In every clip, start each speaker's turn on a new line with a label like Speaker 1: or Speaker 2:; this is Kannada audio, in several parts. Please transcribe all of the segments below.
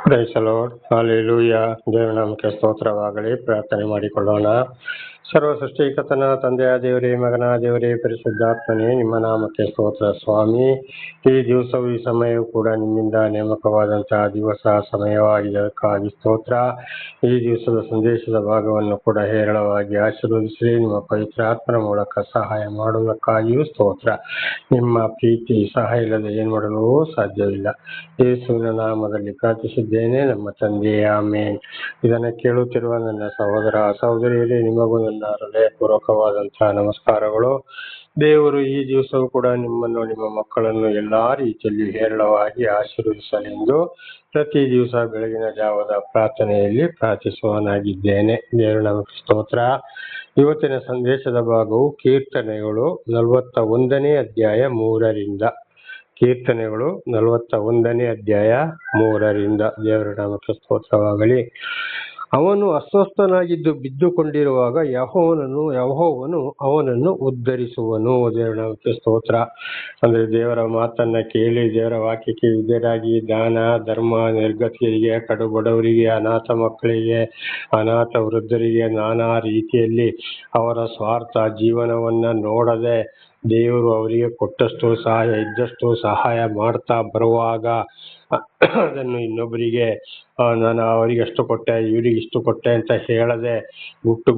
Speaker 1: Price the Lord, hallelujah. ದೇವನಾಮಕ್ಕೆ ಸ್ತೋತ್ರವಾಗಲಿ. ಪ್ರಾರ್ಥನೆ ಮಾಡಿಕೊಳ್ಳೋಣ. ಸರ್ವ ಸೃಷ್ಟಿಕರ್ತನ ತಂದೆಯ ದೇವರೇ, ಮಗನ ದೇವರೇ, ಪರಿಶುದ್ಧಾತ್ಮನೇ, ನಿಮ್ಮ ನಾಮಕ್ಕೆ ಸ್ತೋತ್ರ ಸ್ವಾಮಿ. ಈ ದಿವಸವು ಈ ಸಮಯವು ಕೂಡ ನಿಮ್ಮಿಂದ ನೇಮಕವಾದಂತಹ ದಿವಸ ಸಮಯವಾಗಿದ್ದಕ್ಕಾಗಿ ಸ್ತೋತ್ರ. ಈ ದಿವಸದ ಸಂದೇಶದ ಭಾಗವನ್ನು ಕೂಡ ಹೇರಳವಾಗಿ ಆಶೀರ್ವದಿಸಿ ನಿಮ್ಮ ಪವಿತ್ರ ಆತ್ಮನ ಮೂಲಕ ಸಹಾಯ ಮಾಡುವುದಕ್ಕಾಗಿಯೂ ಸ್ತೋತ್ರ. ನಿಮ್ಮ ಪ್ರೀತಿ ಸಹಾಯ ಇಲ್ಲದೆ ಏನು ಮಾಡಲು ಸಾಧ್ಯವಿಲ್ಲ. ಯೇಸುವಿನ ನಾಮದಲ್ಲಿ ಪ್ರಾರ್ಥಿಸಿದ್ದೇನೆ ನಮ್ಮ ತಂದೆಯೇ, ಆಮೇನ್. ಇದನ್ನು ಕೇಳುತ್ತಿರುವ ನನ್ನ ಸಹೋದರ ಸಹೋದರಿಯರೇ, ನಿಮಗೂ ನನ್ನ ಹೃದಯಪೂರ್ವಕವಾದಂತಹ ನಮಸ್ಕಾರಗಳು. ದೇವರು ಈ ದಿವಸವೂ ಕೂಡ ನಿಮ್ಮನ್ನು, ನಿಮ್ಮ ಮಕ್ಕಳನ್ನು ಎಲ್ಲಾ ರೀತಿಯಲ್ಲಿ ಹೇರಳವಾಗಿ ಆಶೀರ್ವದಿಸಲೆಂದು ಪ್ರತಿ ದಿವಸ ಬೆಳಗಿನ ಜಾವದ ಪ್ರಾರ್ಥನೆಯಲ್ಲಿ ಪ್ರಾರ್ಥಿಸುವನಾಗಿದ್ದೇನೆ. ದೇವರು ನಮಗೆ ಸ್ತೋತ್ರ. ಇವತ್ತಿನ ಸಂದೇಶದ ಭಾಗವು ಕೀರ್ತನೆಗಳು 41ನೇ ಅಧ್ಯಾಯ 3ರಿಂದ. ಕೀರ್ತನೆಗಳು 41ನೇ ಅಧ್ಯಾಯ 3ರಿಂದ. ದೇವರ ನಾಮಕ್ಕೆ ಸ್ತೋತ್ರವಾಗಲಿ. ಅವನು ಅಸ್ವಸ್ಥನಾಗಿದ್ದು ಬಿದ್ದುಕೊಂಡಿರುವಾಗ ಯೆಹೋವನು ಅವನನ್ನು ಉದ್ಧರಿಸುವನು. ದೇವರ ನಾಮಕ್ಕೆ ಸ್ತೋತ್ರ. ಅಂದ್ರೆ ದೇವರ ಮಾತನ್ನ ಕೇಳಿ ದೇವರ ವಾಕ್ಯಕ್ಕೆ ವಿಧೇಯರಾಗಿ ದಾನ ಧರ್ಮ, ನಿರ್ಗತಿಯರಿಗೆ, ಕಡು ಬಡವರಿಗೆ, ಅನಾಥ ಮಕ್ಕಳಿಗೆ, ಅನಾಥ ವೃದ್ಧರಿಗೆ ನಾನಾ ರೀತಿಯಲ್ಲಿ ಅವರ ಸ್ವಾರ್ಥ ಜೀವನವನ್ನ ನೋಡದೆ ದೇವರು ಅವರಿಗೆ ಕೊಟ್ಟಷ್ಟು ಸಹಾಯ ಇದ್ದಷ್ಟು ಸಹಾಯ ಮಾಡ್ತಾ ಬರುವಾಗ ಅದನ್ನು ಇನ್ನೊಬ್ಬರಿಗೆ ನಾನು ಅವರಿಗೆ ಅಷ್ಟು ಕೊಟ್ಟೆ, ಇವರಿಗೆ ಇಷ್ಟು ಕೊಟ್ಟೆ ಅಂತ ಹೇಳದೆ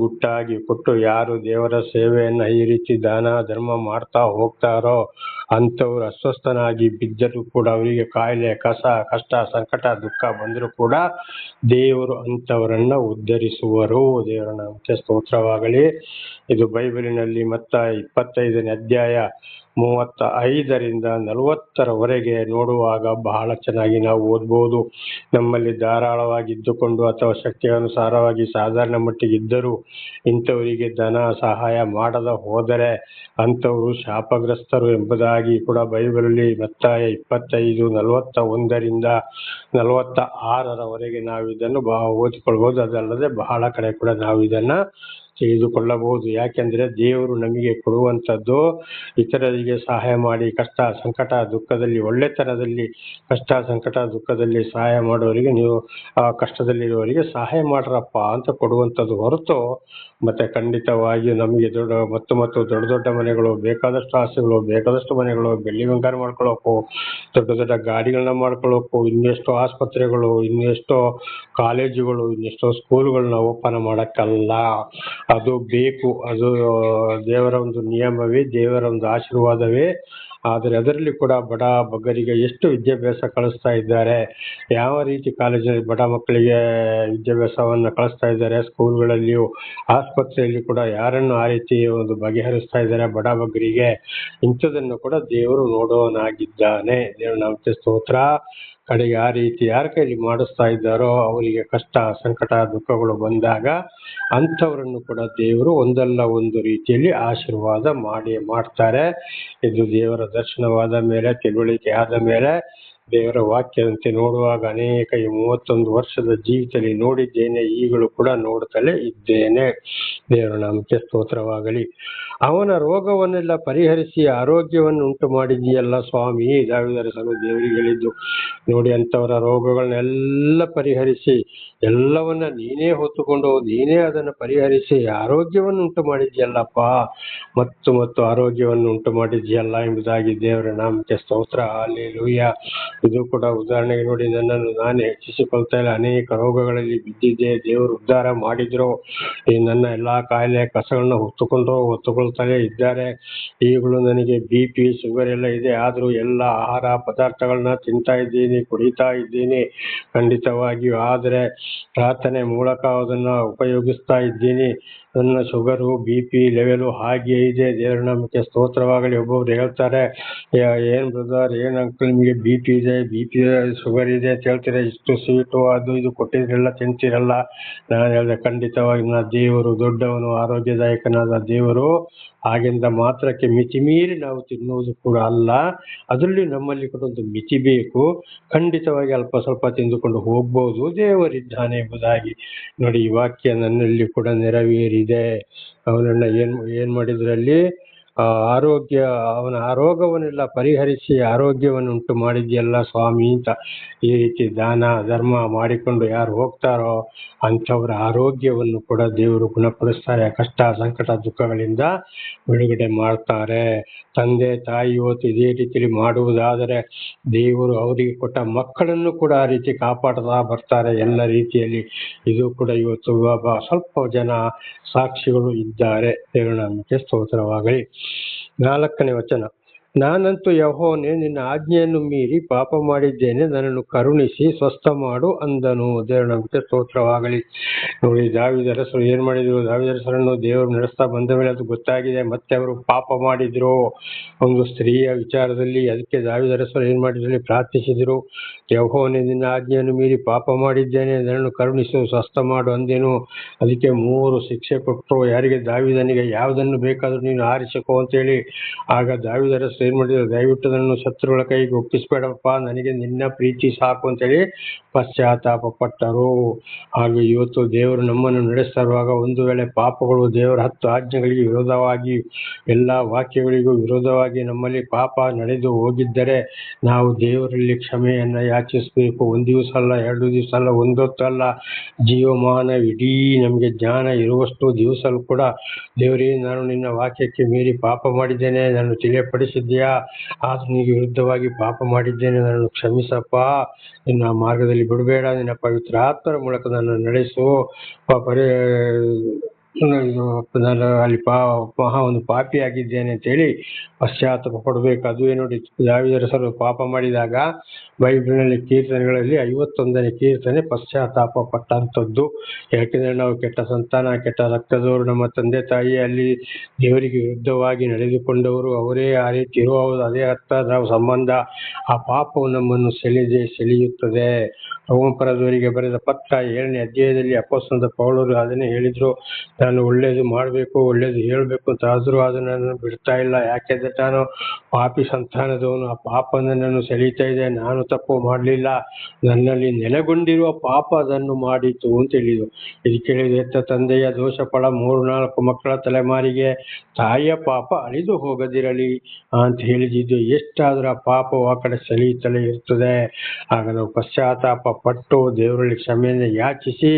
Speaker 1: ಗುಟ್ಟಾಗಿ ಕೊಟ್ಟು ಯಾರು ದೇವರ ಸೇವೆಯನ್ನ ಈ ರೀತಿ ದಾನ ಧರ್ಮ ಮಾಡ್ತಾ ಹೋಗ್ತಾರೋ ಅಂಥವ್ರು ಅಸ್ವಸ್ಥನಾಗಿ ಬಿದ್ದರೂ ಕೂಡ, ಅವರಿಗೆ ಕಾಯಿಲೆ ಕಷ್ಟ ಸಂಕಟ ದುಃಖ ಬಂದರೂ ಕೂಡ ದೇವರು ಅಂಥವರನ್ನ ಉದ್ಧರಿಸುವರು. ದೇವರ ನಾಮಕ್ಕೆ ಸ್ತೋತ್ರವಾಗಲಿ. ಇದು ಬೈಬಲಿನಲ್ಲಿ ಮತ್ತ 25ನೇ ಅಧ್ಯಾಯ 35ರಿಂದ 40ರವರೆಗೆ ನೋಡುವಾಗ ಬಹಳ ಚೆನ್ನಾಗಿ ನಾವು ಓದ್ಬೋದು. ನಮ್ಮಲ್ಲಿ ಧಾರಾಳವಾಗಿದ್ದುಕೊಂಡು ಅಥವಾ ಶಕ್ತಿಯ ಅನುಸಾರವಾಗಿ ಸಾಧಾರಣ ಮಟ್ಟಿಗೆ ಇದ್ದರೂ ಇಂಥವರಿಗೆ ಧನ ಸಹಾಯ ಮಾಡದ ಹೋದರೆ ಅಂಥವರು ಶಾಪಗ್ರಸ್ತರು ಎಂಬುದಾಗಿ ಕೂಡ ಬೈಬಲಲ್ಲಿ ಮತ್ತಾಯ 25 41ರಿಂದ 46ರವರೆಗೆ ನಾವು ಇದನ್ನು ಓದಿಕೊಳ್ಬೋದು. ಅದಲ್ಲದೆ ಬಹಳ ಕಡೆ ಕೂಡ ನಾವು ಇದನ್ನ ತಿಳಿದುಕೊಳ್ಳಬಹುದು. ಯಾಕೆಂದ್ರೆ ದೇವರು ನಮಗೆ ಕೊಡುವಂಥದ್ದು ಇತರರಿಗೆ ಸಹಾಯ ಮಾಡಿ ಕಷ್ಟ ಸಂಕಟ ದುಃಖದಲ್ಲಿ, ಒಳ್ಳೆತನದಲ್ಲಿ ಕಷ್ಟ ಸಂಕಟ ದುಃಖದಲ್ಲಿ ಸಹಾಯ ಮಾಡೋರಿಗೆ, ನೀವು ಕಷ್ಟದಲ್ಲಿರುವವರಿಗೆ ಸಹಾಯ ಮಾಡ್ರಪ್ಪ ಅಂತ ಕೊಡುವಂಥದ್ದು ಹೊರತು ಮತ್ತೆ ಖಂಡಿತವಾಗಿಯೂ ನಮಗೆ ದೊಡ್ಡ ದೊಡ್ಡ ಮನೆಗಳು, ಬೇಕಾದಷ್ಟು ಆಸೆಗಳು, ಬೇಕಾದಷ್ಟು ಮನೆಗಳು, ಬೆಳ್ಳಿ ಬಂಗಾರ ಮಾಡ್ಕೊಳ್ಳೋಕು, ದೊಡ್ಡ ಗಾಡಿಗಳನ್ನ ಮಾಡ್ಕೊಳ್ಳೋಕು, ಇನ್ನೆಷ್ಟೋ ಆಸ್ಪತ್ರೆಗಳು, ಇನ್ನೆಷ್ಟೋ ಕಾಲೇಜುಗಳು, ಇನ್ನೆಷ್ಟೋ ಸ್ಕೂಲ್ಗಳನ್ನ ಓಪನ್ ಮಾಡಕ್ಕಲ್ಲ. ಅದು ಬೇಕು, ಅದು ದೇವರ ಒಂದು ನಿಯಮವೇ, ದೇವರ ಒಂದು ಆಶೀರ್ವಾದವೇ. ಆದರೆ ಅದರಲ್ಲಿ ಕೂಡ ಬಡ ಬಗ್ಗರಿಗೆ ಎಷ್ಟು ವಿದ್ಯಾಭ್ಯಾಸ ಕಳಿಸ್ತಾ ಇದ್ದಾರೆ, ಯಾವ ರೀತಿ ಕಾಲೇಜಲ್ಲಿ ಬಡ ಮಕ್ಕಳಿಗೆ ವಿದ್ಯಾಭ್ಯಾಸವನ್ನು ಕಳಿಸ್ತಾ ಇದ್ದಾರೆ, ಸ್ಕೂಲ್ಗಳಲ್ಲಿಯೂ ಆಸ್ಪತ್ರೆಯಲ್ಲಿ ಕೂಡ ಯಾರನ್ನು ಆ ರೀತಿ ಒಂದು ಬಗೆಹರಿಸ್ತಾ ಇದ್ದಾರೆ ಬಡ ಬಗ್ಗರಿಗೆ, ಇಂಥದನ್ನು ಕೂಡ ದೇವರು ನೋಡೋನಾಗಿದ್ದಾನೆ. ದೇವರ ನಾಮಕ್ಕೆ ಸ್ತೋತ್ರ. ಕಡೆಗೆ ಆ ರೀತಿ ಯಾರ ಕೈಲಿ ಮಾಡಿಸ್ತಾ ಇದ್ದಾರೋ ಅವರಿಗೆ ಕಷ್ಟ ಸಂಕಟ ದುಃಖಗಳು ಬಂದಾಗ ಅಂಥವರನ್ನು ಕೂಡ ದೇವರು ಒಂದಲ್ಲ ಒಂದು ರೀತಿಯಲ್ಲಿ ಆಶೀರ್ವಾದ ಮಾಡ್ತಾರೆ. ಇದು ದೇವರ ದರ್ಶನವಾದ ಮೇಲೆ, ತಿಳುವಳಿಕೆ ಆದ ಮೇಲೆ, ದೇವರ ವಾಕ್ಯದಂತೆ ನೋಡುವಾಗ ಅನೇಕ 31 ವರ್ಷದ ಜೀವಿತದಲ್ಲಿ ನೋಡಿದ್ದೇನೆ, ಈಗಲೂ ಕೂಡ ನೋಡುತ್ತಲೇ ಇದ್ದೇನೆ. ದೇವರ ನಾಮಕ್ಕೆ ಸ್ತೋತ್ರವಾಗಲಿ. ಅವನ ರೋಗವನ್ನೆಲ್ಲ ಪರಿಹರಿಸಿ ಆರೋಗ್ಯವನ್ನು ಉಂಟು ಮಾಡಿದೆಯಲ್ಲ ಸ್ವಾಮಿ. ದಾವೀದರ ದೇವರಿಗೆ ಹೇಳಿದ್ದು ನೋಡಿ, ಅಂಥವರ ರೋಗಗಳನ್ನೆಲ್ಲ ಪರಿಹರಿಸಿ ಎಲ್ಲವನ್ನ ನೀನೇ ಹೊತ್ತುಕೊಂಡು ನೀನೇ ಅದನ್ನು ಪರಿಹರಿಸಿ ಆರೋಗ್ಯವನ್ನು ಉಂಟು ಮಾಡಿದ್ಯಲ್ಲಪ್ಪ, ಮತ್ತು ಆರೋಗ್ಯವನ್ನು ಉಂಟು ಮಾಡಿದ್ಯಲ್ಲ ಎಂಬುದಾಗಿ ದೇವರ ನಾಮಕ್ಕೆ ಸ್ತೋತ್ರ. ಹಲ್ಲೆಲೂಯಾ. ಇದು ಕೂಡ ಉದಾಹರಣೆಗೆ ನೋಡಿ, ನನ್ನನ್ನು ನಾನೇ ಹೆಚ್ಚಿಸಿಕೊಳ್ತಾ ಇಲ್ಲ, ಅನೇಕ ರೋಗಗಳಲ್ಲಿ ಬಿದ್ದಿದ್ದೆ, ದೇವರು ಉದ್ಧಾರ ಮಾಡಿದ್ರು. ಈ ನನ್ನ ಎಲ್ಲಾ ಕಾಯಿಲೆ ಕಸಗಳನ್ನ ಹೊತ್ತುಕೊಳ್ತಾನೆ ಇದ್ದಾರೆ. ಈಗಲೂ ನನಗೆ BP ಶುಗರ್ ಎಲ್ಲ ಇದೆ, ಆದ್ರೂ ಎಲ್ಲ ಆಹಾರ ಪದಾರ್ಥಗಳನ್ನ ತಿಂತಾ ಇದ್ದೀನಿ, ಕುಡಿತಾ ಇದ್ದೀನಿ ಖಂಡಿತವಾಗಿಯೂ. ಆದರೆ ಪ್ರಾರ್ಥನೆ ಮೂಲಕ ಅದನ್ನ ಉಪಯೋಗಿಸ್ತಾ ಇದ್ದೀನಿ. ನನ್ನ ಶುಗರು BP ಲೆವೆಲು ಹಾಗೆ ಇದೆ. ದೇವರ ನಾಮಕ್ಕೆ ಸ್ತೋತ್ರವಾಗಲಿ. ಒಬ್ಬೊಬ್ರು ಹೇಳ್ತಾರೆ, ಏನ್ ಬ್ರದರ್, ಏನ್ ಅಂಕಲ್ ನಿಮಗೆ BP ಇದೆ, BP ಶುಗರ್ ಇದೆ ಅಂತ ಹೇಳ್ತೀರಾ, ಇಷ್ಟು ಸ್ವೀಟು ಅದು ಇದು ಕೊಟ್ಟಿದ್ರೆಲ್ಲ ತಿಂತೀರಲ್ಲ. ನಾನು ಹೇಳಿದೆ, ಖಂಡಿತವಾಗಿ ದೇವರು ದೊಡ್ಡವನು, ಆರೋಗ್ಯದಾಯಕನಾದ ದೇವರು. ಹಾಗೆಂದ ಮಾತ್ರಕ್ಕೆ ಮಿತಿ ಮೀರಿ ನಾವು ತಿನ್ನುವುದು ಕೂಡ ಅಲ್ಲ. ಅದರಲ್ಲಿ ನಮ್ಮಲ್ಲಿ ಕೂಡ ಒಂದು ಮಿತಿ ಬೇಕು. ಖಂಡಿತವಾಗಿ ಅಲ್ಪ ಸ್ವಲ್ಪ ತಿಂದುಕೊಂಡು ಹೋಗ್ಬೋದು, ದೇವರಿದ್ದಾನೆ ಎಂಬುದಾಗಿ. ನೋಡಿ, ಈ ವಾಕ್ಯ ನನ್ನಲ್ಲಿ ಕೂಡ ನೆರವೇರಿದೆ. ಅವನನ್ನ ಏನ್ ಮಾಡಿದ್ರಲ್ಲಿ ಆರೋಗ್ಯ ಅವನ ರೋಗವನ್ನೆಲ್ಲ ಪರಿಹರಿಸಿ ಆರೋಗ್ಯವನ್ನು ಉಂಟು ಮಾಡಿದ್ಯಲ್ಲ ಸ್ವಾಮಿ ಅಂತ ಈ ರೀತಿ ದಾನ ಧರ್ಮ ಮಾಡಿಕೊಂಡು ಯಾರು ಹೋಗ್ತಾರೋ ಅಂಥವ್ರ ಆರೋಗ್ಯವನ್ನು ಕೂಡ ದೇವರು ಗುಣಪಡಿಸ್ತಾರೆ. ಕಷ್ಟ ಸಂಕಟ ದುಃಖಗಳಿಂದ ಬಿಡುಗಡೆ ಮಾಡ್ತಾರೆ. ತಂದೆ ತಾಯಿ ಇವತ್ತು ಇದೇ ರೀತಿಯಲ್ಲಿ ಮಾಡುವುದಾದರೆ ದೇವರು ಅವರಿಗೆ ಕೊಟ್ಟ ಮಕ್ಕಳನ್ನು ಕೂಡ ಆ ರೀತಿ ಕಾಪಾಡ್ತಾ ಬರ್ತಾರೆ ಎಲ್ಲ ರೀತಿಯಲ್ಲಿ. ಇದು ಕೂಡ ಇವತ್ತು ಸ್ವಲ್ಪ ಜನ ಸಾಕ್ಷಿಗಳು ಇದ್ದಾರೆ. ದೇವರ ನಾಮಕ್ಕೆ ಸ್ತೋತ್ರವಾಗಲಿ. 4ನೇ ವಚನ, ನಾನಂತೂ ಯೆಹೋವನೇ ನಿನ್ನ ಆಜ್ಞೆಯನ್ನು ಮೀರಿ ಪಾಪ ಮಾಡಿದ್ದೇನೆ, ನನ್ನನ್ನು ಕರುಣಿಸಿ ಸ್ವಸ್ಥ ಮಾಡು ಅಂದನು. ದೇವರ ನಾಮಕ್ಕೆ ಸ್ತೋತ್ರವಾಗಲಿ. ನೋಡಿ, ದಾವೀದರಸರು ಏನ್ ಮಾಡಿದ್ರು? ದಾವೀದರಸರನ್ನು ದೇವರು ನಡೆಸ್ತಾ ಬಂದ ಮೇಲೆ ಅದು ಗೊತ್ತಾಗಿದೆ. ಮತ್ತೆ ಅವರು ಪಾಪ ಮಾಡಿದ್ರು ಒಂದು ಸ್ತ್ರೀಯ ವಿಚಾರದಲ್ಲಿ. ಅದಕ್ಕೆ ದಾವೀದರಸರು ಏನ್ ಮಾಡಿದ್ರು? ಪ್ರಾರ್ಥಿಸಿದ್ರು, ಯೆಹೋವನೇ ನಿನ್ನ ಆಜ್ಞೆಯನ್ನು ಮೀರಿ ಪಾಪ ಮಾಡಿದ್ದೇನೆ, ನನ್ನನ್ನು ಕರುಣಿಸು ಸ್ವಸ್ಥ ಮಾಡು ಅಂದೇನು. ಅದಕ್ಕೆ 3 ಶಿಕ್ಷೆ ಕೊಟ್ಟರು. ಯಾರಿಗೆ? ದಾವೀದನಿಗೆ. ಯಾವುದನ್ನು ಬೇಕಾದ್ರೂ ನೀನು ಆರಿಸಿಕೋ ಅಂತೇಳಿ. ಆಗ ದಾವೀದರಸರು ಏನ್ ಮಾಡಿದ್ರು? ದಯವಿಟ್ಟು ನನ್ನನ್ನು ಶತ್ರುಗಳ ಕೈಗೆ ಒಪ್ಪಿಸ್ಬೇಡಪ್ಪ, ನನಗೆ ನಿನ್ನ ಪ್ರೀತಿ ಸಾಕು ಅಂತೇಳಿ ಪಶ್ಚಾತ್ತಾಪ ಪಟ್ಟರು. ಹಾಗೆ ಇವತ್ತು ದೇವರು ನಮ್ಮನ್ನು ನಡೆಸ್ತಾ ಇರುವಾಗ ಒಂದು ವೇಳೆ ಪಾಪಗಳು ದೇವರ 10 ಆಜ್ಞೆಗಳಿಗೆ ವಿರೋಧವಾಗಿ, ಎಲ್ಲ ವಾಕ್ಯಗಳಿಗೂ ವಿರೋಧವಾಗಿ ನಮ್ಮಲ್ಲಿ ಪಾಪ ನಡೆದು ಹೋಗಿದ್ದರೆ ನಾವು ದೇವರಲ್ಲಿ ಕ್ಷಮೆಯನ್ನ ಯಾಚಿಸಬೇಕು. 1 ದಿವಸ ಅಲ್ಲ, 2 ದಿವಸ ಅಲ್ಲ, ಒಂದೊತ್ತಲ್ಲ, ಜೀವಮಾನ ಇಡೀ ನಮಗೆ ಜ್ಞಾನ ಇರುವಷ್ಟು ದಿವಸಲ್ಲೂ ಕೂಡ ದೇವರೇ, ನಾನು ನಿನ್ನ ವಾಕ್ಯಕ್ಕೆ ಮೀರಿ ಪಾಪ ಮಾಡಿದ್ದೇನೆ, ನಾನು ತಿಳಿಯಪಡಿಸಿದ್ಯಾ, ಆದ್ರೂ ನಿನಗೆ ವಿರುದ್ಧವಾಗಿ ಪಾಪ ಮಾಡಿದ್ದೇನೆ, ನನ್ನನ್ನು ಕ್ಷಮಿಸಪ್ಪ, ನಿನ್ನ ಮಾರ್ಗದಲ್ಲಿ ಬಿಡಬೇಡ, ನಿನ್ನ ಪವಿತ್ರ ಆತ್ಮರ ಮೂಲಕ ನನ್ನ ನಡೆಸು, ನಾನು ಅಲ್ಲಿ ಮಹಾ ಒಂದು ಪಾಪಿ ಆಗಿದ್ದೇನೆ ಅಂತೇಳಿ ಪಶ್ಚಾತ್ತಾಪ ಪಡಬೇಕು. ಅದು ಏನು ನೋಡಿ, ದಾವೀದರಸರು ಪಾಪ ಮಾಡಿದಾಗ ಬೈಬಲ್ನಲ್ಲಿ ಕೀರ್ತನೆಗಳಲ್ಲಿ 51ನೇ ಕೀರ್ತನೆ ಪಶ್ಚಾತ್ತಾಪ ಪಟ್ಟಂಥದ್ದು. ಯಾಕೆಂದ್ರೆ ನಾವು ಕೆಟ್ಟ ಸಂತಾನ, ಕೆಟ್ಟ ರಕ್ತದವರು, ನಮ್ಮ ತಂದೆ ತಾಯಿ ಅಲ್ಲಿ ದೇವರಿಗೆ ವಿರುದ್ಧವಾಗಿ ನಡೆದುಕೊಂಡವರು, ಅವರೇ ಆ ರೀತಿ ಇರುವುದು, ಅದೇ ರಕ್ತದ ಸಂಬಂಧ. ಆ ಪಾಪವು ನಮ್ಮನ್ನು ಸೆಳೆಯುತ್ತದೆ. ರೋಮಪುರದವರಿಗೆ ಬರೆದ ಪತ್ರ 7ನೇ ಅಧ್ಯಾಯದಲ್ಲಿ ಅಪೊಸ್ತಲನಾದ ಪೌಲರು ಅದನ್ನೇ ಹೇಳಿದ್ರು. ನಾನು ಒಳ್ಳೇದು ಮಾಡಬೇಕು, ಒಳ್ಳೇದು ಹೇಳಬೇಕು ಅಂತ ಆದರೂ ಅದನ್ನು ಬಿಡ್ತಾ ಇಲ್ಲ. ಯಾಕೆಂದ್ರೆ ನಾನು ಪಾಪಿ ಸಂತಾನದವನು, ಆ ಪಾಪ ನನ್ನನ್ನು ಸೆಳೀತಾ ಇದೆ. ನಾನು ತಪ್ಪು ಮಾಡಲಿಲ್ಲ, ನನ್ನಲ್ಲಿ ನೆಲೆಗೊಂಡಿರುವ ಪಾಪ ಅದನ್ನು ಮಾಡಿತು ಅಂತ ಹೇಳಿದ್ರು. ಇದಕ್ಕೆ ಹೇಳಿದ್ರು, ಹೆತ್ತ ತಂದೆಯ ದೋಷ ಫಲ 3-4 ಮಕ್ಕಳ ತಲೆಮಾರಿಗೆ ತಾಯಿಯ ಪಾಪ ಅಳಿದು ಹೋಗದಿರಲಿ ಅಂತ ಹೇಳಿದ್ದು. ಎಷ್ಟಾದ್ರೂ ಆ ಪಾಪವು ಆ ಕಡೆ ಸೆಳೆಯುತ್ತಲೇ ಇರ್ತದೆ. ಆಗ ನಾವು ಪಶ್ಚಾತ್ತಾಪ ಪಟ್ಟು ದೇವರಲ್ಲಿ ಕ್ಷಮೆಯನ್ನು ಯಾಚಿಸಿ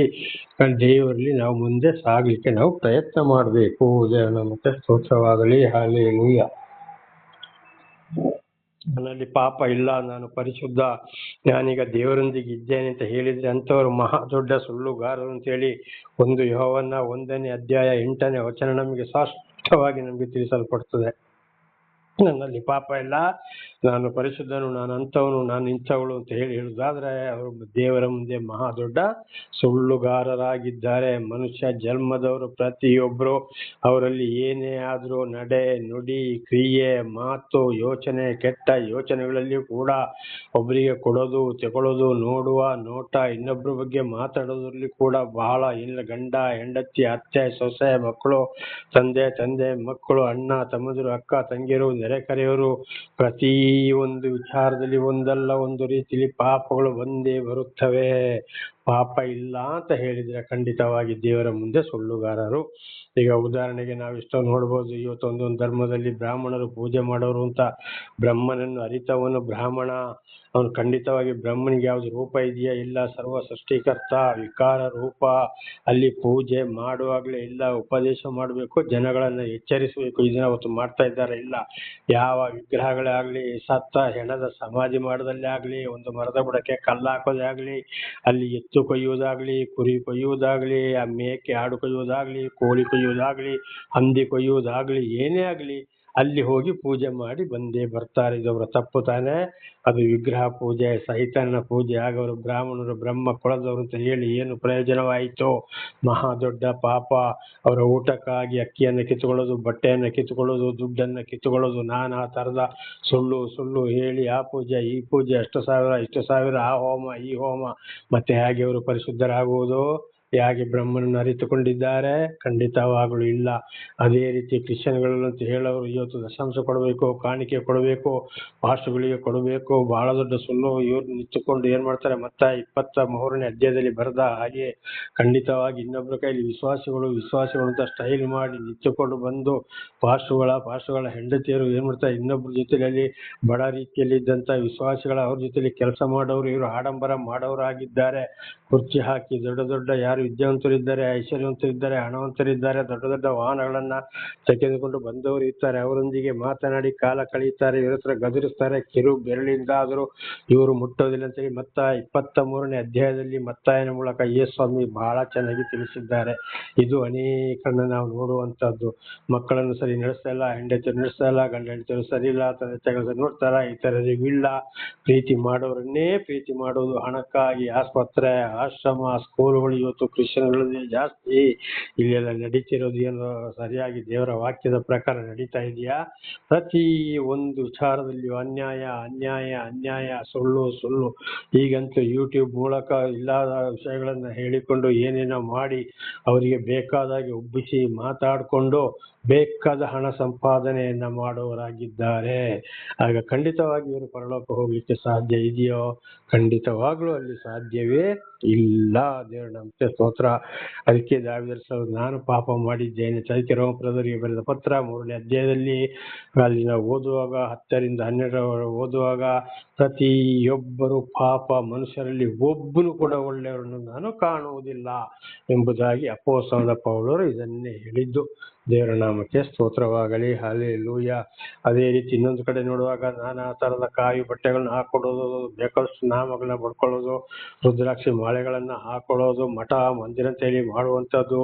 Speaker 1: ದೇವರಲ್ಲಿ ನಾವು ಮುಂದೆ ಸಾಗಲಿಕ್ಕೆ ನಾವು ಪ್ರಯತ್ನ ಮಾಡಬೇಕು. ದೇವರ ನಾಮಕ್ಕೆ ಸ್ತೋತ್ರವಾಗಲಿ. ಹಲ್ಲೆಲೂಯಾ. ನನ್ನಲ್ಲಿ ಪಾಪ ಇಲ್ಲ, ನಾನು ಪರಿಶುದ್ಧ, ನಾನೀಗ ದೇವರೊಂದಿಗೆ ಇದ್ದೇನೆ ಅಂತ ಹೇಳಿದ್ರೆ ಅಂಥವ್ರು ಮಹಾ ದೊಡ್ಡ ಸುಳ್ಳುಗಾರರು ಅಂತೇಳಿ 1 ಯೋಹನ್ನ 1ನೇ ಅಧ್ಯಾಯ 8ನೇ ವಚನ ನಮಗೆ ಸ್ಪಷ್ಟವಾಗಿ ನಮಗೆ ತಿಳಿಸಲ್ಪಡ್ತದೆ. ನನ್ನಲ್ಲಿ ಪಾಪ ಇಲ್ಲ, ನಾನು ಪರಿಶುದ್ಧನು, ನಾನು ಅಂಥವನು, ನಾನು ಇಂಥವಳು ಅಂತ ಹೇಳುದಾದ್ರೆ ಅವರು ದೇವರ ಮುಂದೆ ಮಹಾ ದೊಡ್ಡ ಸುಳ್ಳುಗಾರರಾಗಿದ್ದಾರೆ. ಮನುಷ್ಯ ಜನ್ಮದವರು ಪ್ರತಿಯೊಬ್ಬರು ಅವರಲ್ಲಿ ಏನೇ ಆದರೂ ನಡೆ, ನುಡಿ, ಕ್ರಿಯೆ, ಮಾತು, ಯೋಚನೆ, ಕೆಟ್ಟ ಯೋಚನೆಗಳಲ್ಲಿ ಕೂಡ ಒಬ್ಬರಿಗೆ ಕೊಡೋದು, ತಗೊಳ್ಳೋದು, ನೋಡುವ ನೋಟ, ಇನ್ನೊಬ್ಬರ ಬಗ್ಗೆ ಮಾತಾಡೋದ್ರಲ್ಲಿ ಕೂಡ ಬಹಳ ಇಲ್ಲ. ಗಂಡ ಹೆಂಡತಿ, ಅತ್ತೆ ಸೊಸೆ, ಮಕ್ಕಳು, ತಂದೆ ಮಕ್ಕಳು, ಅಣ್ಣ ತಮ್ಮಂದಿರು, ಅಕ್ಕ ತಂಗಿಯರು, ನೆರೆಕರೆಯವರು, ಪ್ರತಿ ಒಂದು ವಿಚಾರದಲ್ಲಿ ಒಂದಲ್ಲ ಒಂದು ರೀತಿಯಲ್ಲಿ ಪಾಪಗಳು ಬಂದೇ ಬರುತ್ತವೆ. ಪಾಪ ಇಲ್ಲ ಅಂತ ಹೇಳಿದ್ರೆ ಖಂಡಿತವಾಗಿ ದೇವರ ಮುಂದೆ ಸುಳ್ಳುಗಾರರು. ಈಗ ಉದಾಹರಣೆಗೆ ನಾವು ಇಷ್ಟ ನೋಡ್ಬೋದು, ಇವತ್ತೊಂದೊಂದು ಧರ್ಮದಲ್ಲಿ ಬ್ರಾಹ್ಮಣರು ಪೂಜೆ ಮಾಡೋರು ಅಂತ. ಬ್ರಹ್ಮನನ್ನು ಅರಿತವನು ಬ್ರಾಹ್ಮಣ, ಅವನು ಖಂಡಿತವಾಗಿ ಬ್ರಹ್ಮನಿಗೆ ಯಾವ್ದು ರೂಪ ಇದೆಯಾ? ಇಲ್ಲ. ಸರ್ವ ಸೃಷ್ಟಿಕರ್ತ ವಿಕಾರ ರೂಪ. ಅಲ್ಲಿ ಪೂಜೆ ಮಾಡುವಾಗಲೇ ಇಲ್ಲ, ಉಪದೇಶ ಮಾಡಬೇಕು, ಜನಗಳನ್ನ ಎಚ್ಚರಿಸಬೇಕು. ಇದನ್ನ ಅವತ್ತು ಮಾಡ್ತಾ ಇದ್ದಾರೆ. ಇಲ್ಲ, ಯಾವ ವಿಗ್ರಹಗಳೇ ಆಗ್ಲಿ, ಸತ್ತ ಹೆಣದ ಸಮಾಧಿ ಮಾಡೋದಲ್ಲೇ ಆಗ್ಲಿ, ಒಂದು ಮರದ ಬುಡಕ್ಕೆ ಕಲ್ಲು ಹಾಕೋದೇ ಆಗ್ಲಿ, ಅಲ್ಲಿ ಎತ್ತು ಕೊಯ್ಯುವುದಾಗ್ಲಿ, ಕುರಿ ಕೊಯ್ಯುವುದಾಗ್ಲಿ, ಆ ಮೇಕೆ ಆಡು ಕೊಯ್ಯುವುದಾಗ್ಲಿ, ಕೋಳಿ ಕೊಯ್ಯುವುದಾಗ್ಲಿ, ಹಂದಿ ಕೊಯ್ಯುವುದಾಗ್ಲಿ, ಏನೇ ಆಗ್ಲಿ ಅಲ್ಲಿ ಹೋಗಿ ಪೂಜೆ ಮಾಡಿ ಬಂದೇ ಬರ್ತಾರೆ. ಇದವರ ತಪ್ಪು ತಾನೇ. ಅದು ವಿಗ್ರಹ ಪೂಜೆ, ಸೈತಾನನ ಪೂಜೆ. ಆಗ ಅವರು ಬ್ರಾಹ್ಮಣರು ಬ್ರಹ್ಮ ಕುಲದವರು ಅಂತ ಹೇಳಿ ಏನು ಪ್ರಯೋಜನವಾಯಿತು? ಮಹಾ ದೊಡ್ಡ ಪಾಪ. ಅವರ ಊಟಕ್ಕಾಗಿ ಅಕ್ಕಿಯನ್ನು ಕಿತ್ತುಕೊಳ್ಳೋದು, ಬಟ್ಟೆಯನ್ನು ಕಿತ್ತುಕೊಳ್ಳೋದು, ದುಡ್ಡನ್ನು ಕಿತ್ತುಕೊಳ್ಳೋದು, ನಾನಾ ತರದ ಸುಳ್ಳು ಹೇಳಿ ಆ ಪೂಜೆ ಈ ಪೂಜೆ, ಅಷ್ಟು ಸಾವಿರ ಇಷ್ಟು ಸಾವಿರ, ಆ ಹೋಮ ಈ ಹೋಮ. ಮತ್ತೆ ಹೇಗೆ ಅವರು ಪರಿಶುದ್ಧರಾಗುವುದು? ಹೇಗೆ ಬ್ರಹ್ಮನನ್ನು ಅರಿತುಕೊಂಡಿದ್ದಾರೆ? ಖಂಡಿತವಾಗಲೂ ಇಲ್ಲ. ಅದೇ ರೀತಿ ಕ್ರಿಶ್ಚಿಯನ್ಗಳಂತ ಹೇಳೋರು ಇವತ್ತು ದಶಾಂಶ ಕೊಡಬೇಕು, ಕಾಣಿಕೆ ಕೊಡಬೇಕು, ಪಾಸ್ಟರ್ಗಳಿಗೆ ಕೊಡಬೇಕು, ಬಹಳ ದೊಡ್ಡ ಸುಳ್ಳು ಇವ್ರು ನಿಂತುಕೊಂಡು ಏನ್ ಮಾಡ್ತಾರೆ? ಮತ್ತ 23ನೇ ಅಧ್ಯಾಯದಲ್ಲಿ ಬರೆದ ಹಾಗೆ ಖಂಡಿತವಾಗಿ ಇನ್ನೊಬ್ಬರ ಕೈಲಿ ವಿಶ್ವಾಸಿಗಳು ಅಂತ ಸ್ಟೈಲ್ ಮಾಡಿ ನಿಂತುಕೊಂಡು ಬಂದು ಪಾಸ್ಟರ್ಗಳ ಹೆಂಡತಿಯರು ಏನ್ ಮಾಡ್ತಾರೆ? ಇನ್ನೊಬ್ಬರ ಜೊತೆಯಲ್ಲಿ ಬಡ ರೀತಿಯಲ್ಲಿ ಇದ್ದಂತ ವಿಶ್ವಾಸಿಗಳ ಅವ್ರ ಜೊತೆಲಿ ಕೆಲಸ ಮಾಡೋರು ಇವರು ಆಡಂಬರ ಮಾಡೋರಾಗಿದ್ದಾರೆ. ಕುರ್ಚಿ ಹಾಕಿ ದೊಡ್ಡ ಯಾರು ವಿದ್ಯಾವಂತರಿದ್ದಾರೆ, ಐಶ್ವರ್ಯವಂತರಿದ್ದಾರೆ, ಹಣವಂತರಿದ್ದಾರೆ, ದೊಡ್ಡ ವಾಹನಗಳನ್ನ ತೆಗೆದುಕೊಂಡು ಬಂದವರು ಇರ್ತಾರೆ. ಅವರೊಂದಿಗೆ ಮಾತನಾಡಿ ಕಾಲ ಕಳೆಯುತ್ತಾರೆ, ಇವ್ರ ಹತ್ರ ಗದರಿಸ್ತಾರೆ, ಕಿರು ಬೆರಳಿಂದ ಆದರೂ ಇವರು ಮುಟ್ಟೋದಿಲ್ಲ ಅಂತೇಳಿ ಮತ್ತ 23ನೇ ಅಧ್ಯಾಯದಲ್ಲಿ ಮತ್ತಾಯನ ಮೂಲಕ ಯೇಸು ಸ್ವಾಮಿ ಬಹಳ ಚೆನ್ನಾಗಿ ತಿಳಿಸಿದ್ದಾರೆ. ಇದು ಅನೇಕರನ್ನ ನಾವು ನೋಡುವಂತದ್ದು. ಮಕ್ಕಳನ್ನು ಸರಿ ನಡೆಸ್ತಾ ಇಲ್ಲ, ಹೆಂಡತಿಯರು ನಡೆಸ್ತಾ ಇಲ್ಲ, ಗಂಡ ಹೆಂಡತಿಯರು ಸರಿ ಇಲ್ಲ, ತಂದೆ ತಾಯಿಗಳು ನೋಡ್ತಾರ, ಈ ತರದಿಗೂ ಇಲ್ಲ. ಪ್ರೀತಿ ಮಾಡೋರನ್ನೇ ಪ್ರೀತಿ ಮಾಡೋದು ಹಣಕ್ಕಾಗಿ. ಆಸ್ಪತ್ರೆ, ಆಶ್ರಮ, ಸ್ಕೂಲ್ಗಳು ಇವತ್ತು ಕ್ರಿಶ್ಚಿಯನ್ಗಳಲ್ಲಿ ಜಾಸ್ತಿ. ಇಲ್ಲೆಲ್ಲ ನಡೀತಿರೋದು ಏನು ಸರಿಯಾಗಿ ದೇವರ ವಾಕ್ಯದ ಪ್ರಕಾರ ನಡೀತಾ ಇದೆಯಾ? ಪ್ರತಿ ಒಂದು ವಿಚಾರದಲ್ಲಿಯೂ ಅನ್ಯಾಯ, ಸುಳ್ಳು. ಈಗಂತೂ ಯೂಟ್ಯೂಬ್ ಮೂಲಕ ಇಲ್ಲದ ವಿಷಯಗಳನ್ನ ಹೇಳಿಕೊಂಡು ಏನೇನೋ ಮಾಡಿ ಅವರಿಗೆ ಬೇಕಾದಾಗೆ ಉಬ್ಬಿಸಿ ಮಾತಾಡಿಕೊಂಡು ಬೇಕಾದ ಹಣ ಸಂಪಾದನೆಯನ್ನ ಮಾಡುವವರಾಗಿದ್ದಾರೆ. ಆಗ ಖಂಡಿತವಾಗಿ ಇವರು ಪರಲೋಕ ಹೋಗ್ಲಿಕ್ಕೆ ಸಾಧ್ಯ ಇದೆಯೋ? ಖಂಡಿತವಾಗ್ಲೂ ಅಲ್ಲಿ ಸಾಧ್ಯವೇ ಇಲ್ಲ. ದೇವರ ನಾಮಕ್ಕೆ ಸ್ತೋತ್ರ. ಅದಕ್ಕೆ ದಾವೀದನು ನಾನು ಪಾಪ ಮಾಡಿದ್ದೇನೆ, ಚೈತ್ಯ ರೋಮಪುರದವರಿಗೆ ಬರೆದ ಪತ್ರ 3ನೇ ಅಧ್ಯಾಯದಲ್ಲಿ ಅಲ್ಲಿ ನಾವು ಓದುವಾಗ 10ರಿಂದ 12 ಓದುವಾಗ ಪ್ರತಿಯೊಬ್ಬರು ಪಾಪ ಮನುಷ್ಯರಲ್ಲಿ ಒಬ್ಬನು ಕೂಡ ಒಳ್ಳೆಯವರನ್ನು ನಾನು ಕಾಣುವುದಿಲ್ಲ ಎಂಬುದಾಗಿ ಅಪೊಸ್ತಲನಾದ ಪೌಲರು ಇದನ್ನೇ ಹೇಳಿದ್ದು. ದೇವರ ನಾಮಕ್ಕೆ ಸ್ತೋತ್ರವಾಗಲಿ. ಹಲ್ಲೆಲೂಯಾ. ಅದೇ ರೀತಿ ಇನ್ನೊಂದು ಕಡೆ ನೋಡುವಾಗ ನಾನಾ ತರದ ಕಾಯಿ ಬಟ್ಟೆಗಳನ್ನ ಹಾಕೊಳ್ಳೋದು, ಬೇಕಾದಷ್ಟು ನಾಮಗಳನ್ನ ಬಡ್ಕೊಳ್ಳೋದು, ರುದ್ರಾಕ್ಷಿ ಮಾಳೆಗಳನ್ನ ಹಾಕೊಳ್ಳೋದು, ಮಠ ಮಂದಿರ ಅಂತ ಹೇಳಿ ಮಾಡುವಂಥದ್ದು,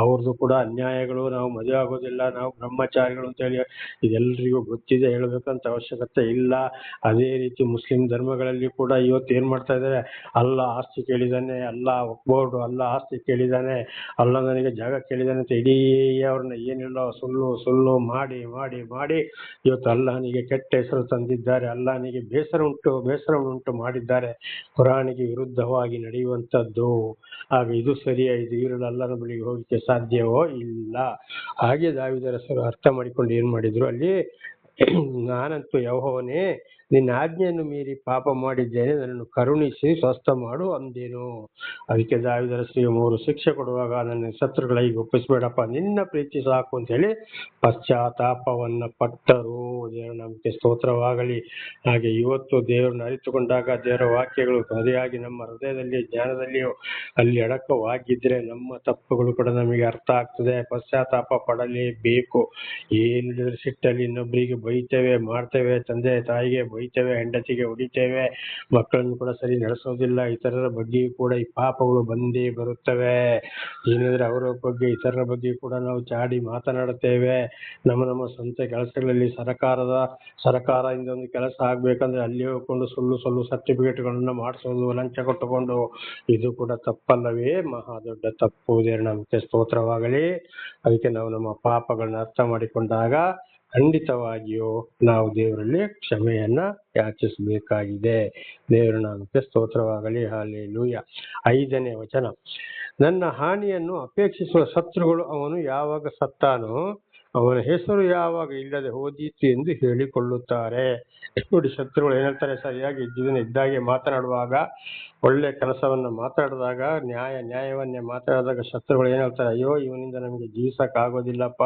Speaker 1: ಅವ್ರದ್ದು ಕೂಡ ಅನ್ಯಾಯಗಳು. ನಾವು ಮದುವೆ ಆಗೋದಿಲ್ಲ, ನಾವು ಬ್ರಹ್ಮಚಾರಿಗಳು ಅಂತ ಹೇಳಿ ಇದೆಲ್ಲರಿಗೂ ಗೊತ್ತಿದೆ, ಹೇಳ್ಬೇಕಂತ ಅವಶ್ಯಕತೆ ಇಲ್ಲ. ಅದೇ ರೀತಿ ಮುಸ್ಲಿಂ ಧರ್ಮಗಳಲ್ಲಿ ಕೂಡ ಇವತ್ತು ಏನ್ ಮಾಡ್ತಾ ಇದ್ದಾರೆ? ಅಲ್ಲ ಆಸ್ತಿ ಕೇಳಿದಾನೆ, ಅಲ್ಲ ಒಕ್ಬೋರ್ಡು, ಅಲ್ಲ ಆಸ್ತಿ ಕೇಳಿದಾನೆ, ಅಲ್ಲ ನನಗೆ ಜಾಗ ಕೇಳಿದಾನೆ ಅಂತ ಇಡೀ ಅವ್ರನ್ನ ಏನಿಲ್ಲ ಸುಳ್ಳು ಮಾಡಿ ಇವತ್ತು ಅಲ್ಲಾಹನಿಗೆ ಕೆಟ್ಟ ಹೆಸರು ತಂದಿದ್ದಾರೆ, ಅಲ್ಲಾಹನಿಗೆ ಬೇಸರವನ್ನುಂಟು ಮಾಡಿದ್ದಾರೆ. ಕುರಾನಿಗೆ ವಿರುದ್ಧವಾಗಿ ನಡೆಯುವಂಥದ್ದು. ಆಗ ಇದು ಸರಿಯಾ? ಇದು ಇರಲು ಅಲ್ಲನ ಬಳಿಗೆ ಹೋಗಲಿಕ್ಕೆ ಸಾಧ್ಯವೋ? ಇಲ್ಲ. ಹಾಗೆ ದಾವೀದನು ಅರ್ಥ ಮಾಡಿಕೊಂಡು ಏನ್ ಮಾಡಿದ್ರು ಅಲ್ಲಿ? ನಾನಂತೂ ಯೆಹೋವನೇ, ನಿನ್ನ ಆಜ್ಞೆಯನ್ನು ಮೀರಿ ಪಾಪ ಮಾಡಿದ್ದೇನೆ, ನನ್ನನ್ನು ಕರುಣಿಸಿ ಸ್ವಸ್ಥ ಮಾಡು ಅಂದೇನು. ಅದಕ್ಕೆ ದಾವೀದನು 3 ಶಿಕ್ಷೆ ಕೊಡುವಾಗ ನನ್ನ ಶತ್ರುಗಳಿಗೆ ಒಪ್ಪಿಸ್ಬೇಡಪ್ಪ, ನಿನ್ನ ಪ್ರೀತಿ ಸಾಕು ಅಂತ ಹೇಳಿ ಪಶ್ಚಾತ್ತಾಪವನ್ನ ಪಟ್ಟರು. ದೇವರ ನಾಮಕ್ಕೆ ಸ್ತೋತ್ರವಾಗಲಿ. ಹಾಗೆ ಇವತ್ತು ದೇವರನ್ನು ಅರಿತುಕೊಂಡಾಗ ದೇವರ ವಾಕ್ಯಗಳು ಸರಿಯಾಗಿ ನಮ್ಮ ಹೃದಯದಲ್ಲಿ ಜ್ಞಾನದಲ್ಲಿಯೂ ಅಲ್ಲಿ ಅಡಕವಾಗಿದ್ರೆ ನಮ್ಮ ತಪ್ಪುಗಳು ಕೂಡ ನಮಗೆ ಅರ್ಥ ಆಗ್ತದೆ. ಪಶ್ಚಾತ್ತಾಪ ಪಡಲೇಬೇಕು. ಏನಿದ್ರೆ ಸಿಟ್ಟಲ್ಲಿ ಇನ್ನೊಬ್ಬರಿಗೆ ಬೈತೇವೆ, ಮಾಡ್ತೇವೆ, ತಂದೆ ತಾಯಿಗೆ ಬೈತೇವೆ, ಹೆಂಡತಿಗೆ ಹೊಡಿತೇವೆ, ಮಕ್ಕಳನ್ನು ಕೂಡ ಸರಿ ನಡೆಸೋದಿಲ್ಲ. ಇತರರ ಬಗ್ಗೆಯೂ ಕೂಡ ಈ ಪಾಪಗಳು ಬಂದೇ ಬರುತ್ತವೆ. ಏನಿದ್ರೆ ಅವರ ಬಗ್ಗೆ ಇತರರ ಬಗ್ಗೆ ಕೂಡ ನಾವು ಚಾಡಿ ಮಾತನಾಡುತ್ತೇವೆ. ನಮ್ಮ ಸ್ವಂತ ಕೆಲಸಗಳಲ್ಲಿ ಸರ್ಕಾರದಿಂದ ಒಂದು ಕೆಲಸ ಆಗ್ಬೇಕಂದ್ರೆ ಅಲ್ಲಿ ಹೋಗ್ಕೊಂಡು ಸುಳ್ಳು ಸರ್ಟಿಫಿಕೇಟ್ಗಳನ್ನ ಮಾಡಿಸೋದು, ಲಂಚ ಕೊಟ್ಟುಕೊಂಡು, ಇದು ಕೂಡ ತಪ್ಪಲ್ಲವೇ? ಮಹಾ ದೊಡ್ಡ ತಪ್ಪು. ದೇವರ ನಾಮಕ್ಕೆ ಸ್ತೋತ್ರವಾಗಲಿ. ಅದಕ್ಕೆ ನಾವು ನಮ್ಮ ಪಾಪಗಳನ್ನ ಅರ್ಥ ಮಾಡಿಕೊಂಡಾಗ ಖಂಡಿತವಾಗಿಯೂ ನಾವು ದೇವರಲ್ಲಿ ಕ್ಷಮೆಯನ್ನ ಯಾಚಿಸಬೇಕಾಗಿದೆ. ದೇವರ ನಾಮಕ್ಕೆ ಸ್ತೋತ್ರವಾಗಲಿ. ಹಲ್ಲೆಲೂಯಾ. 5ನೇ ವಚನ, ನನ್ನ ಹಾನಿಯನ್ನು ಅಪೇಕ್ಷಿಸುವ ಶತ್ರುಗಳು ಅವನು ಯಾವಾಗ ಸತ್ತಾನೋ ಅವನ ಹೆಸರು ಯಾವಾಗ ಇಲ್ಲದೆ ಹೋದೀತು ಎಂದು ಹೇಳಿಕೊಳ್ಳುತ್ತಾರೆ. ನೋಡಿ, ಶತ್ರುಗಳು ಏನ್ ಹೇಳ್ತಾರೆ? ಸರಿಯಾಗಿ ಜೀವನ ಇದ್ದಾಗೆ ಮಾತನಾಡುವಾಗ, ಒಳ್ಳೆ ಕೆಲಸವನ್ನ ಮಾತಾಡಿದಾಗ, ನ್ಯಾಯವನ್ನೇ ಮಾತಾಡಿದಾಗ ಶತ್ರುಗಳು ಏನ್ ಹೇಳ್ತಾರೆ? ಅಯ್ಯೋ, ಇವನಿಂದ ನಮಗೆ ಜೀವಿಸಕ್ ಆಗೋದಿಲ್ಲಪ್ಪ,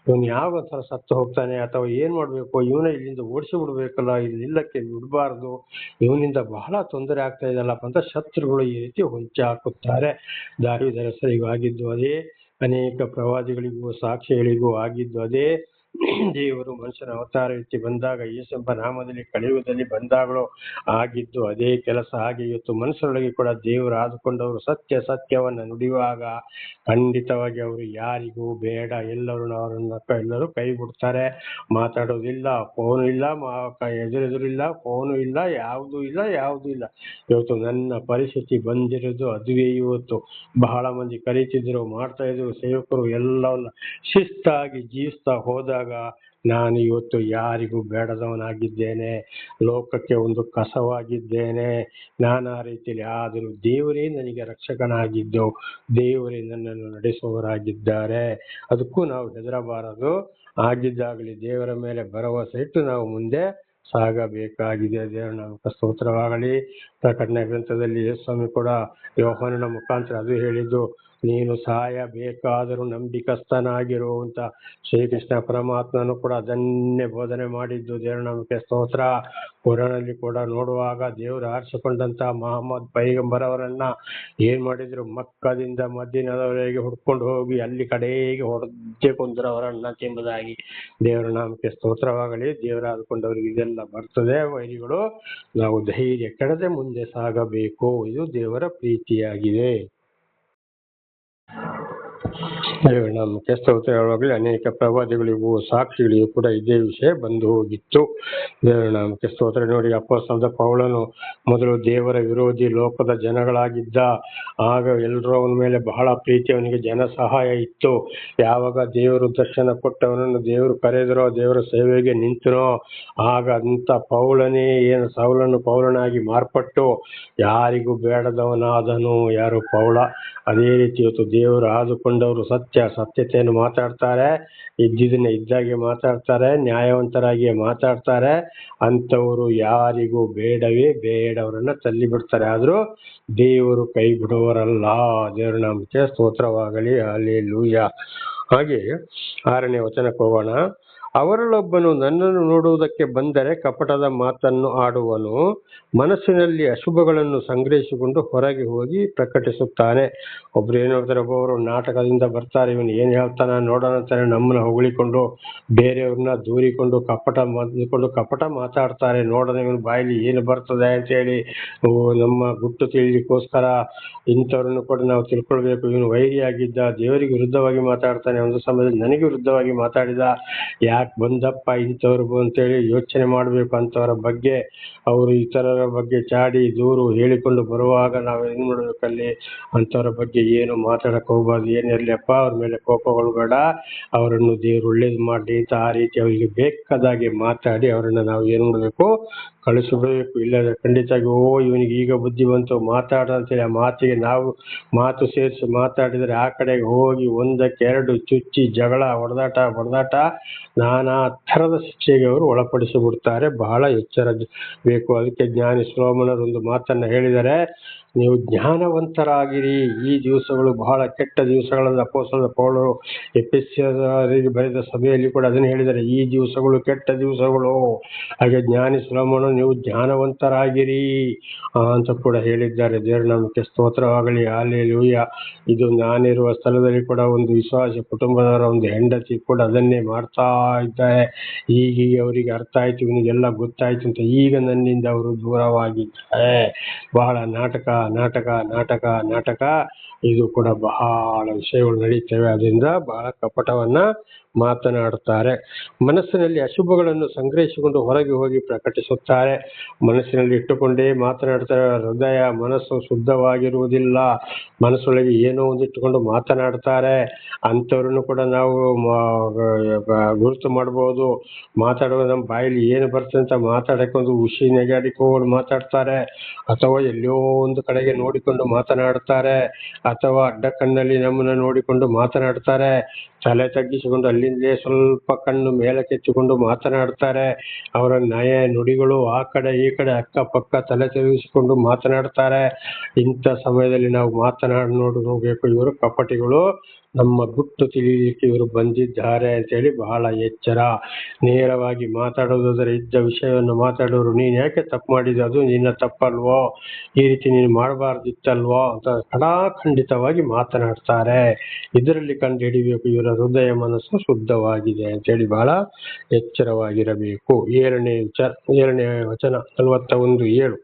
Speaker 1: ಇವನ್ ಯಾವ ತರ ಸತ್ತು ಹೋಗ್ತಾನೆ, ಅಥವಾ ಏನ್ ಮಾಡ್ಬೇಕು, ಇವನ ಇಲ್ಲಿಂದ ಓಡಿಸಿ ಬಿಡ್ಬೇಕಲ್ಲ, ಇಲ್ಲಿ ಇಲ್ಲಕ್ಕೆ ಬಿಡಬಾರ್ದು, ಇವನಿಂದ ಬಹಳ ತೊಂದರೆ ಆಗ್ತಾ ಇದಲ್ಲಪ್ಪ ಅಂತ ಶತ್ರುಗಳು ಈ ರೀತಿ ಹೊಂಚಿ ಹಾಕುತ್ತಾರೆ. ದಾವೀದನ ಹೆಸರಿಗೂ ಆಗಿದ್ದು ಅದೇ, ಅನೇಕ ಪ್ರವಾದಿಗಳಿಗೂ ಸಾಕ್ಷಿಗಳಿಗೂ ಆಗಿದ್ದು ಅದೇ. ದೇವರು ಮನುಷ್ಯನ ಅವತಾರ ಎತ್ತಿ ಬಂದಾಗ, ಯೇಸೆಂಬ ನಾಮದಲ್ಲಿ ಕಳೆಯುವುದಲ್ಲಿ ಬಂದಾಗಲೂ ಆಗಿದ್ದು ಅದೇ ಕೆಲಸ. ಹಾಗೆ ಇವತ್ತು ಮನುಷ್ಯರೊಳಗೆ ಕೂಡ ದೇವರು ಆದುಕೊಂಡವರು ಸತ್ಯವನ್ನ ನುಡಿಯುವಾಗ ಖಂಡಿತವಾಗಿ ಅವರು ಯಾರಿಗೂ ಬೇಡ, ಎಲ್ಲರೂ ಕೈ ಬಿಡ್ತಾರೆ. ಮಾತಾಡೋದಿಲ್ಲ, ಫೋನು ಇಲ್ಲ, ಎದುರಿಲ್ಲ, ಫೋನು ಇಲ್ಲ, ಯಾವುದೂ ಇಲ್ಲ. ಇವತ್ತು ನನ್ನ ಪರಿಸ್ಥಿತಿ ಬಂದಿರೋದು ಅದುವೇ. ಇವತ್ತು ಬಹಳ ಮಂದಿ ಕರೀತಿದ್ರು, ಮಾಡ್ತಾ ಇದ್ರು, ಸೇವಕರು ಎಲ್ಲವನ್ನ ಶಿಸ್ತಾಗಿ ಜೀವಿಸ್ತಾ ಹೋದಾಗ ನಾನು ಇವತ್ತು ಯಾರಿಗೂ ಬೇಡದವನಾಗಿದ್ದೇನೆ, ಲೋಕಕ್ಕೆ ಒಂದು ಕಸವಾಗಿದ್ದೇನೆ, ನಾನಾ ರೀತಿಯಲ್ಲಿ. ಆದರೂ ದೇವರೇ ನನಗೆ ರಕ್ಷಕನಾಗಿದ್ದು, ದೇವರೇ ನನ್ನನ್ನು ನಡೆಸುವವರಾಗಿದ್ದಾರೆ. ಅದಕ್ಕೂ ನಾವು ಹೆದರಬಾರದು. ಆಗಿದ್ದಾಗಲಿ ದೇವರ ಮೇಲೆ ಭರವಸೆ ಇಟ್ಟು ನಾವು ಮುಂದೆ ಸಾಗಬೇಕಾಗಿದೆ. ದೇವರ ನಾಮಕ್ಕೆ ಸ್ತೋತ್ರವಾಗಲಿ. ಪ್ರಕಟಣೆ ಗ್ರಂಥದಲ್ಲಿ ಯೇಸು ಸ್ವಾಮಿ ಕೂಡ ಯೋಹಾನನ ಮುಖಾಂತರ ಅದು ಹೇಳಿದ್ದು, ನೀನು ಸಾಯಬೇಕಾದರೂ ನಂಬಿಕಸ್ಥನಾಗಿರು ಅಂತ ಶ್ರೀಕೃಷ್ಣ ಪರಮಾತ್ಮನು ಕೂಡ ಅದನ್ನೇ ಬೋಧನೆ ಮಾಡಿದ್ದು. ದೇವರ ನಾಮಕ್ಕೆ ಸ್ತೋತ್ರ. ಕುರಾನಲ್ಲಿ ಕೂಡ ನೋಡುವಾಗ ದೇವರು ಆರಿಸಿಕೊಂಡಂತ ಮಹಮ್ಮದ್ ಪೈಗಂಬರ್ ಅವರನ್ನ ಏನ್ ಮಾಡಿದ್ರು, ಮಕ್ಕದಿಂದ ಮದೀನದವರೆಗೆ ಹುಡ್ಕೊಂಡು ಹೋಗಿ ಅಲ್ಲಿ ಕಡೆಗೆ ಹೊಡೆದೇ ಕೊಂದ್ರು ಅವರನ್ನ ಎಂಬುದಾಗಿ. ದೇವರ ನಾಮಕ್ಕೆ ಸ್ತೋತ್ರವಾಗಲಿ. ದೇವರ ಆದುಕೊಂಡವರಿಗೆ ಇದೆಲ್ಲ ಬರ್ತದೆ. ವೈರಿಗಳು, ನಾವು ಧೈರ್ಯ ಕೆಡದೆ ಮುಂದೆ ಸಾಗಬೇಕು. ಇದು ದೇವರ ಪ್ರೀತಿಯಾಗಿದೆ. ದೇವರ ನಾಮಕ್ಕೆ ಸ್ತೋತ್ರ. ಹೇಳುವಾಗಲೇ ಅನೇಕ ಪ್ರವಾದಿಗಳಿಗೂ ಸಾಕ್ಷಿಗಳಿಗೂ ಕೂಡ ಇದೇ ವಿಷಯ ಬಂದು ಹೋಗಿತ್ತು. ದೇವರ ನಾಮಕ್ಕೆ ಸ್ತೋತ್ರ. ನೋಡಿ, ಅಪೊಸ್ತಲನಾದ ಪೌಲನು ಮೊದಲು ದೇವರ ವಿರೋಧಿ ಲೋಕದ ಜನಗಳಾಗಿದ್ದ. ಆಗ ಎಲ್ಲರೂ ಅವನ ಮೇಲೆ ಬಹಳ ಪ್ರೀತಿ, ಅವನಿಗೆ ಜನ ಸಹಾಯ ಇತ್ತು. ಯಾವಾಗ ದೇವರು ದರ್ಶನ ಕೊಟ್ಟವನನ್ನು ದೇವರು ಕರೆದರೋ, ದೇವರ ಸೇವೆಗೆ ನಿಂತನೋ, ಆಗ ಅಂತ ಪೌಲನೇ ಸೌಲನು ಪೌಲನಾಗಿ ಮಾರ್ಪಟ್ಟು ಯಾರಿಗೂ ಬೇಡದವನಾದನು. ಯಾರು? ಪೌಲ. ಅದೇ ರೀತಿ ಇವತ್ತು ದೇವರು ಆದುಕೊಂಡವರು ಸತ್ಯತೆಯನ್ನು ಮಾತಾಡ್ತಾರೆ, ಇದ್ದಿದ್ದನ್ನ ಇದ್ದಾಗೆ ಮಾತಾಡ್ತಾರೆ, ನ್ಯಾಯವಂತರಾಗಿ ಮಾತಾಡ್ತಾರೆ. ಅಂಥವರು ಯಾರಿಗೂ ಬೇಡವರನ್ನ ತಳ್ಳಿ ಬಿಡ್ತಾರೆ. ಆದ್ರೂ ದೇವರು ಕೈ ಬಿಡುವವರಲ್ಲ. ದೇವರ ನಾಮಕ್ಕೆ ಸ್ತೋತ್ರವಾಗಲಿ. ಹಲ್ಲೆಲೂಯಾ. ಹಾಗೆ 6ನೇ ವಚನಕ್ಕೆ ಹೋಗೋಣ. ಅವರಲ್ಲೊಬ್ಬನು ನನ್ನನ್ನು ನೋಡುವುದಕ್ಕೆ ಬಂದರೆ ಕಪಟದ ಮಾತನ್ನು ಆಡುವನು, ಮನಸ್ಸಿನಲ್ಲಿ ಅಶುಭಗಳನ್ನು ಸಂಗ್ರಹಿಸಿಕೊಂಡು ಹೊರಗೆ ಹೋಗಿ ಪ್ರಕಟಿಸುತ್ತಾನೆ. ಒಬ್ರು ಏನು ಹೇಳ್ತಾರೆ, ಒಬ್ಬೊಬ್ರು ನಾಟಕದಿಂದ ಬರ್ತಾರೆ, ಇವನು ಏನ್ ಹೇಳ್ತಾನ ನೋಡೋಣ ಅಂತಾನೆ ನಮ್ಮನ್ನ ಹೊಗಳಿಕೊಂಡು ಬೇರೆಯವ್ರನ್ನ ದೂರಿಕೊಂಡು ಕಪಟ ಮಾತಾಡ್ತಾರೆ. ನೋಡೋಣ ಇವನ ಬಾಯಲ್ಲಿ ಏನು ಬರ್ತದೆ ಅಂತ ಹೇಳಿ ನಮ್ಮ ಗುಟ್ಟು ತಿಳಿಲಿಕ್ಕೋಸ್ಕರ ಇಂಥವ್ರನ್ನು ಕೂಡ ನಾವು ತಿಳ್ಕೊಳ್ಬೇಕು. ಇವನು ವೈರಿಯಾಗಿದ್ದ, ದೇವರಿಗೆ ವಿರುದ್ಧವಾಗಿ ಮಾತಾಡ್ತಾನೆ, ಒಂದು ಸಮಯದಲ್ಲಿ ನನಗೆ ವಿರುದ್ಧವಾಗಿ ಮಾತಾಡಿದ, ಯಾಕೆ ಬಂದಪ್ಪ ಇಂಥವ್ರು ಅಂತೇಳಿ ಯೋಚನೆ ಮಾಡಬೇಕು. ಅಂಥವರ ಬಗ್ಗೆ, ಅವರು ಇತರರ ಬಗ್ಗೆ ಚಾಡಿ ದೂರು ಹೇಳಿಕೊಂಡು ಬರುವಾಗ ನಾವು ಏನ್ ಮಾಡ್ಬೇಕಲ್ಲಿ, ಅಂಥವ್ರ ಬಗ್ಗೆ ಏನು ಮಾತಾಡಕ್ ಹೋಗ್ಬಾರ್ದು. ಏನಿರ್ಲಿಯಪ್ಪ, ಅವ್ರ ಮೇಲೆ ಕೋಪಗೊಳ್ಬೇಡ, ಅವರನ್ನು ದೇವ್ರು ಒಳ್ಳೇದು ಮಾಡಿ ಅಂತ ಆ ರೀತಿ ಅವರಿಗೆ ಬೇಕಾದಾಗೆ ಮಾತಾಡಿ ಅವರನ್ನ ನಾವು ಏನ್ ಮಾಡ್ಬೇಕು, ಕಳಿಸಬೇಕು. ಇಲ್ಲದ್ರೆ ಖಂಡಿತವಾಗಿ ಇವನಿಗೆ ಈಗ ಬುದ್ಧಿ ಬಂತು ಮಾತಾಡ ಅಂತೇಳಿ ಆ ಮಾತಿಗೆ ನಾವು ಮಾತು ಸೇರಿಸಿ ಮಾತಾಡಿದರೆ ಆ ಕಡೆಗೆ ಹೋಗಿ ಒಂದಕ್ಕೆ ಎರಡು ಚುಚ್ಚಿ ಜಗಳ ಹೊಡೆದಾಟ ನಾನಾ ಥರದ ಶಿಕ್ಷೆಗೆ ಅವರು ಒಳಪಡಿಸಿ ಬಿಡ್ತಾರೆ. ಬಹಳ ಎಚ್ಚರ ಬೇಕು. ಅದಕ್ಕೆ ಜ್ಞಾನಿ ಸೊಲೊಮೋನರು ಒಂದು ಮಾತನ್ನ ಹೇಳಿದರೆ, ನೀವು ಜ್ಞಾನವಂತರಾಗಿರಿ, ಈ ದಿವಸಗಳು ಬಹಳ ಕೆಟ್ಟ ದಿವಸಗಳನ್ನು. ಅಪೊಸ್ತಲನಾದ ಪೌಲನು ಎಫೆಸದವರಿಗೆ ಬರೆದ ಸಭೆಯಲ್ಲಿ ಕೂಡ ಅದನ್ನು ಹೇಳಿದ್ದಾರೆ, ಈ ದಿವಸಗಳು ಕೆಟ್ಟ ದಿವಸಗಳು. ಹಾಗೆ ಜ್ಞಾನಿ ಸೊಲೊಮೋನನು ನೀವು ಜ್ಞಾನವಂತರಾಗಿರಿ ಅಂತ ಕೂಡ ಹೇಳಿದ್ದಾರೆ. ದೇವರ ನಾಮಕ್ಕೆ ಸ್ತೋತ್ರವಾಗಲಿ. ಹಲ್ಲೆಲೂಯಾ. ಇದು ನಾನಿರುವ ಸ್ಥಳದಲ್ಲಿ ಕೂಡ ಒಂದು ವಿಶ್ವಾಸಿ ಕುಟುಂಬದವರ ಒಂದು ಹೆಂಡತಿ ಕೂಡ ಅದನ್ನೇ ಮಾಡ್ತಾ ಇದ್ದಾರೆ. ಈಗ ಅವರಿಗೆ ಅರ್ಥ ಆಯ್ತು, ಇವನಿಗೆಲ್ಲ ಗೊತ್ತಾಯ್ತು ಅಂತ ಈಗ ನನ್ನಿಂದ ಅವರು ದೂರವಾಗಿದ್ದಾರೆ. ಬಹಳ ನಾಟಕ. ಇದು ಕೂಡ ಬಹಳ ವಿಷಯಗಳು ನಡೀತವೆ. ಅದರಿಂದ ಬಹಳ ಕಪಟವನ್ನ ಮಾತನಾಡುತ್ತಾರೆ. ಮನಸ್ಸಿನಲ್ಲಿ ಅಶುಭಗಳನ್ನು ಸಂಗ್ರಹಿಸಿಕೊಂಡು ಹೊರಗೆ ಹೋಗಿ ಪ್ರಕಟಿಸುತ್ತಾರೆ. ಮನಸ್ಸಿನಲ್ಲಿ ಇಟ್ಟುಕೊಂಡೇ ಮಾತನಾಡ್ತಾರೆ. ಹೃದಯ ಮನಸ್ಸು ಶುದ್ಧವಾಗಿರುವುದಿಲ್ಲ. ಮನಸ್ಸೊಳಗೆ ಏನೋ ಒಂದು ಇಟ್ಟುಕೊಂಡು ಮಾತನಾಡ್ತಾರೆ. ಅಂಥವ್ರನ್ನು ಕೂಡ ನಾವು ಗುರುತು ಮಾಡಬಹುದು. ಮಾತಾಡುವ ನಮ್ಮ ಬಾಯಲ್ಲಿ ಏನು ಬರ್ತದೆ ಅಂತ ಮಾತಾಡಕ್ಕೆ ಒಂದು ಹುಸಿ ನೆಗಾಡಿಕೊಂಡು ಮಾತಾಡ್ತಾರೆ, ಅಥವಾ ಎಲ್ಲೋ ಒಂದು ಕಡೆಗೆ ನೋಡಿಕೊಂಡು ಮಾತನಾಡ್ತಾರೆ, ಅಥವಾ ಅಡ್ಡ ಕಣ್ಣಲ್ಲಿ ನಮ್ಮನ್ನ ನೋಡಿಕೊಂಡು ಮಾತನಾಡ್ತಾರೆ, ತಲೆ ತಗ್ಗಿಸಿಕೊಂಡು ಅಲ್ಲಿಂದಲೇ ಸ್ವಲ್ಪ ಕಣ್ಣು ಮೇಲಕ್ಕೆತ್ತಿಕೊಂಡು ಮಾತನಾಡ್ತಾರೆ. ಅವರ ನಯ ನುಡಿಗಳು ಆ ಕಡೆ ಈ ಕಡೆ ಅಕ್ಕಪಕ್ಕ ತಲೆ ತಿರುಗಿಸಿಕೊಂಡು ಮಾತನಾಡ್ತಾರೆ. ಇಂಥ ಸಮಯದಲ್ಲಿ ನಾವು ನೋಡಬೇಕು, ಇವರು ಕಪಟಿಗಳು, ನಮ್ಮ ಗುಟ್ಟು ತಿಳಿಯಲಿಕ್ಕೆ ಇವರು ಬಂದಿದ್ದಾರೆ ಅಂತೇಳಿ ಬಹಳ ಎಚ್ಚರ. ನೇರವಾಗಿ ಮಾತಾಡೋದಾದ್ರೆ ಇದ್ದ ವಿಷಯವನ್ನು ಮಾತಾಡೋರು, ನೀನ್ ಯಾಕೆ ತಪ್ಪು ಮಾಡಿದೆ, ಅದು ನಿನ್ನ ತಪ್ಪಲ್ವೋ, ಈ ರೀತಿ ನೀನು ಮಾಡಬಾರ್ದಿತ್ತಲ್ವೋ ಅಂತ ಖಂಡಿತವಾಗಿ ಮಾತನಾಡ್ತಾರೆ. ಇದರಲ್ಲಿ ಕಂಡು ಹಿಡಿಬೇಕು ಇವರ ಹೃದಯ ಮನಸ್ಸು ಶುದ್ಧವಾಗಿದೆ ಅಂತೇಳಿ ಬಹಳ ಎಚ್ಚರವಾಗಿರಬೇಕು. 7ನೇ ವಚನ 41:7.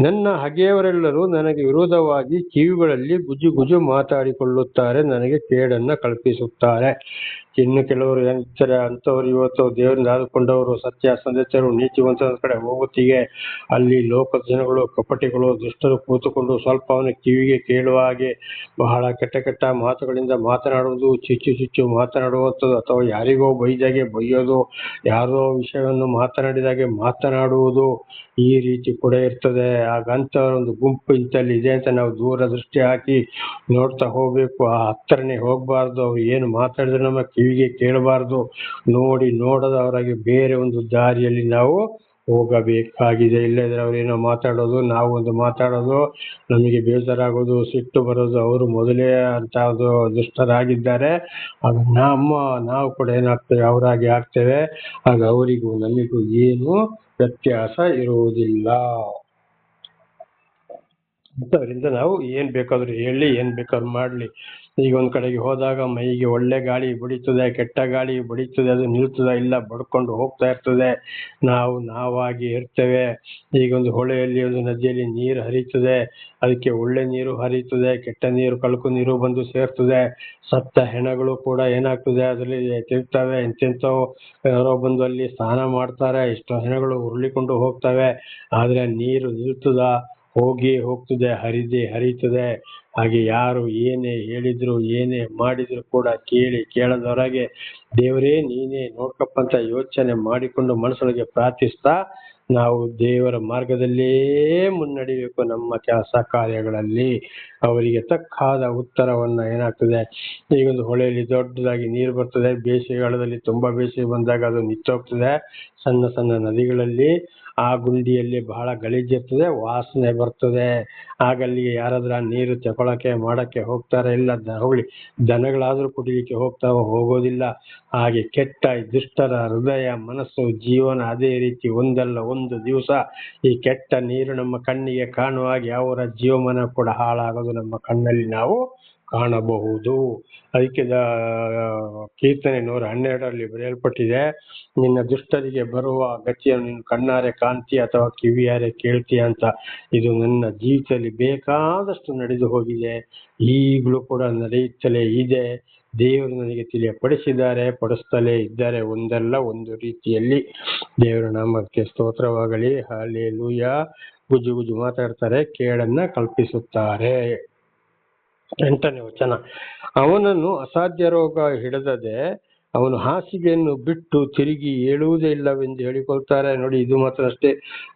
Speaker 1: ನನ್ನ ಹಗೆಯವರೆಲ್ಲರೂ ನನಗೆ ವಿರೋಧವಾಗಿ ಕಿವಿಗಳಲ್ಲಿ ಗುಜು ಮಾತಾಡಿಕೊಳ್ಳುತ್ತಾರೆ, ನನಗೆ ಕೇಡನ್ನ ಕಲ್ಪಿಸುತ್ತಾರೆ. ಇನ್ನು ಕೆಲವರು ಏನಿರ್ತಾರೆ ಅಂಥವ್ರು ಇವತ್ತು ದೇವರಿಂದ ಆದುಕೊಂಡವರು ಸತ್ಯ ಸಂದೇಶರು ನೀತಿವಂತರ ಕಡೆ ಹೋಗುತ್ತಿಗೆ ಅಲ್ಲಿ ಲೋಕದ ಜನಗಳು ಕಪಟಿಗಳು ದುಷ್ಟರು ಕೂತುಕೊಂಡು ಸ್ವಲ್ಪ ಅವನ ಕಿವಿಗೆ ಕೇಳುವ ಹಾಗೆ ಬಹಳ ಕೆಟ್ಟ ಕೆಟ್ಟ ಮಾತುಗಳಿಂದ ಮಾತನಾಡುವುದು, ಚುಚ್ಚು ಮಾತನಾಡುವಂಥದ್ದು, ಅಥವಾ ಯಾರಿಗೋ ಬೈದಾಗೆ ಬೈಯೋದು, ಯಾರೋ ವಿಷಯವನ್ನು ಮಾತನಾಡಿದಾಗೆ ಮಾತನಾಡುವುದು, ಈ ರೀತಿ ಕೂಡ ಇರ್ತದೆ. ಹಾಗಂತ ಒಂದು ಗುಂಪು ಇಂಥಲ್ಲಿ ಇದೆ ಅಂತ ನಾವು ದೂರ ದೃಷ್ಟಿ ಹಾಕಿ ನೋಡ್ತಾ ಹೋಗ್ಬೇಕು. ಆ ಹತ್ರನೇ ಹೋಗ್ಬಾರ್ದು. ಅವ್ರು ಏನು ಮಾತಾಡಿದ್ರೆ ನಮ್ಮ ಕಿವಿಗೆ ಕೇಳಬಾರ್ದು. ನೋಡದವರಾಗಿ ಬೇರೆ ಒಂದು ದಾರಿಯಲ್ಲಿ ನಾವು ಹೋಗಬೇಕಾಗಿದೆ. ಇಲ್ಲದ್ರೆ ಅವ್ರೇನೋ ಮಾತಾಡೋದು, ನಾವು ಒಂದು ಮಾತಾಡೋದು, ನಮಗೆ ಬೇಜಾರಾಗೋದು, ಸಿಟ್ಟು ಬರೋದು. ಅವರು ಮೊದಲೇ ಅಂತ ಒಂದು ದುಷ್ಟರಾಗಿದ್ದಾರೆ. ಆಗ ನಾವು ಕೂಡ ಏನಾಗ್ತೇವೆ, ಅವರಾಗಿ ಆಗ್ತೇವೆ. ಆಗ ಅವರಿಗೂ ನಮಗೂ ಏನು ವ್ಯತ್ಯಾಸ ಇರುವುದಿಲ್ಲ. ಅದರಿಂದ ನಾವು ಏನ್ ಬೇಕಾದ್ರೂ ಹೇಳಿ, ಏನ್ ಬೇಕಾದ್ರೂ ಮಾಡ್ಲಿ. ಈಗ ಒಂದ್ ಕಡೆಗೆ ಹೋದಾಗ ಮೈಗೆ ಒಳ್ಳೆ ಗಾಳಿ ಬಡಿತದೆ, ಕೆಟ್ಟ ಗಾಳಿ ಬಡಿತದೆ, ಅದು ನಿಲ್ತದ ಇಲ್ಲ, ಬಡ್ಕೊಂಡು ಹೋಗ್ತಾ ಇರ್ತದೆ. ನಾವಾಗಿ ಇರ್ತೇವೆ. ಈಗ ಒಂದು ಹೊಳೆಯಲ್ಲಿ, ಒಂದು ನದಿಯಲ್ಲಿ ನೀರು ಹರಿತದೆ, ಅದಕ್ಕೆ ಒಳ್ಳೆ ನೀರು ಹರಿತದೆ, ಕೆಟ್ಟ ನೀರು, ಕಳಕು ನೀರು ಬಂದು ಸೇರ್ತದೆ. ಸತ್ತ ಹೆಣಗಳು ಕೂಡ ಏನಾಗ್ತದೆ, ಅದರಲ್ಲಿ ತಿರ್ತವೆ. ಎಂತೆಂಥವು ಯಾರೋ ಬಂದು ಅಲ್ಲಿ ಸ್ನಾನ ಮಾಡ್ತಾರೆ, ಎಷ್ಟೋ ಹೆಣಗಳು ಉರುಳಿಕೊಂಡು ಹೋಗ್ತವೆ. ಆದ್ರೆ ನೀರು ನಿಲ್ತದ, ಹೋಗ್ತದೆ, ಹರಿತದೆ. ಹಾಗೆ ಯಾರು ಏನೇ ಹೇಳಿದ್ರು, ಏನೇ ಮಾಡಿದ್ರು ಕೂಡ ಕೇಳದವರಾಗೆ ದೇವರೇ ನೀನೇ ನೋಡ್ಕಪ್ಪ ಅಂತ ಯೋಚನೆ ಮಾಡಿಕೊಂಡು ಮನಸ್ಸೊಳಗೆ ಪ್ರಾರ್ಥಿಸ್ತಾ ನಾವು ದೇವರ ಮಾರ್ಗದಲ್ಲೇ ಮುನ್ನಡಿಬೇಕು. ನಮ್ಮ ಕೆಲಸ ಕಾರ್ಯಗಳಲ್ಲಿ ಅವರಿಗೆ ತಕ್ಕಾದ ಉತ್ತರವನ್ನ ಏನಾಗ್ತದೆ, ಈಗೊಂದು ಹೊಳೆಯಲ್ಲಿ ದೊಡ್ಡದಾಗಿ ನೀರು ಬರ್ತದೆ, ಬೇಸಿಗೆಗಾಲದಲ್ಲಿ ತುಂಬಾ ಬೇಸಿಗೆ ಬಂದಾಗ ಅದು ನಿಂತೋಗ್ತದೆ. ಸಣ್ಣ ಸಣ್ಣ ನದಿಗಳಲ್ಲಿ ಆ ಗುಂಡಿಯಲ್ಲಿ ಬಹಳ ಗಲೀಜಿರ್ತದೆ, ವಾಸನೆ ಬರ್ತದೆ. ಆಗ ಅಲ್ಲಿಗೆ ಯಾರಾದ್ರೂ ಆ ನೀರು ತಗೊಳಕ್ಕೆ ಮಾಡಕ್ಕೆ ಹೋಗ್ತಾರೆ? ಇಲ್ಲ. ದನಗಳಾದ್ರೂ ಕುಡಿಲಿಕ್ಕೆ ಹೋಗೋದಿಲ್ಲ. ಹಾಗೆ ಕೆಟ್ಟ ದುಷ್ಟರ ಹೃದಯ, ಮನಸ್ಸು, ಜೀವನ ಅದೇ ರೀತಿ. ಒಂದಲ್ಲ ಒಂದು ದಿವಸ ಈ ಕೆಟ್ಟ ನೀರು ನಮ್ಮ ಕಣ್ಣಿಗೆ ಕಾಣುವ ಹಾಗೆ ಅವರ ಜೀವಮಾನ ಕೂಡ ಹಾಳಾಗೋದು ನಮ್ಮ ಕಣ್ಣಲ್ಲಿ ನಾವು ಕಾಣಬಹುದು. ಅದಕ್ಕೆ ಕೀರ್ತನೆ 112ರಲ್ಲಿ ಬರೆಯಲ್ಪಟ್ಟಿದೆ, ನಿನ್ನ ದುಷ್ಟರಿಗೆ ಬರುವ ಗತಿಯನ್ನು ನೀನು ಕಣ್ಣಾರೆ ಕಾಣ್ತೀಯ ಅಥವಾ ಕಿವಿಯಾರೆ ಕೇಳ್ತೀಯ ಅಂತ. ಇದು ನನ್ನ ಜೀವಿತದಲ್ಲಿ ಬೇಕಾದಷ್ಟು ನಡೆದು ಹೋಗಿದೆ, ಈಗಲೂ ಕೂಡ ನಡೆಯುತ್ತಲೇ ಇದೆ. ದೇವರು ನನಗೆ ಪಡಿಸ್ತಲೇ ಇದ್ದಾರೆ, ಒಂದಲ್ಲ ಒಂದು ರೀತಿಯಲ್ಲಿ. ದೇವರ ನಾಮಕ್ಕೆ ಸ್ತೋತ್ರವಾಗಲಿ. ಹಲ್ಲೆಲೂಯಾ. ಗುಜು ಮಾತಾಡ್ತಾರೆ, ಕೇಳನ್ನ ಕಲ್ಪಿಸುತ್ತಾರೆ. 8ನೇ ವಚನ, ಅವನನ್ನು ಅಸಾಧ್ಯ ರೋಗ ಹಿಡಿದದೆ, ಅವನು ಹಾಸಿಗೆಯನ್ನು ಬಿಟ್ಟು ತಿರುಗಿ ಏಳುವುದೇ ಇಲ್ಲವೆಂದು ಹೇಳಿಕೊಳ್ತಾರೆ. ನೋಡಿ, ಇದು ಮಾತ್ರ ಅಷ್ಟೇ.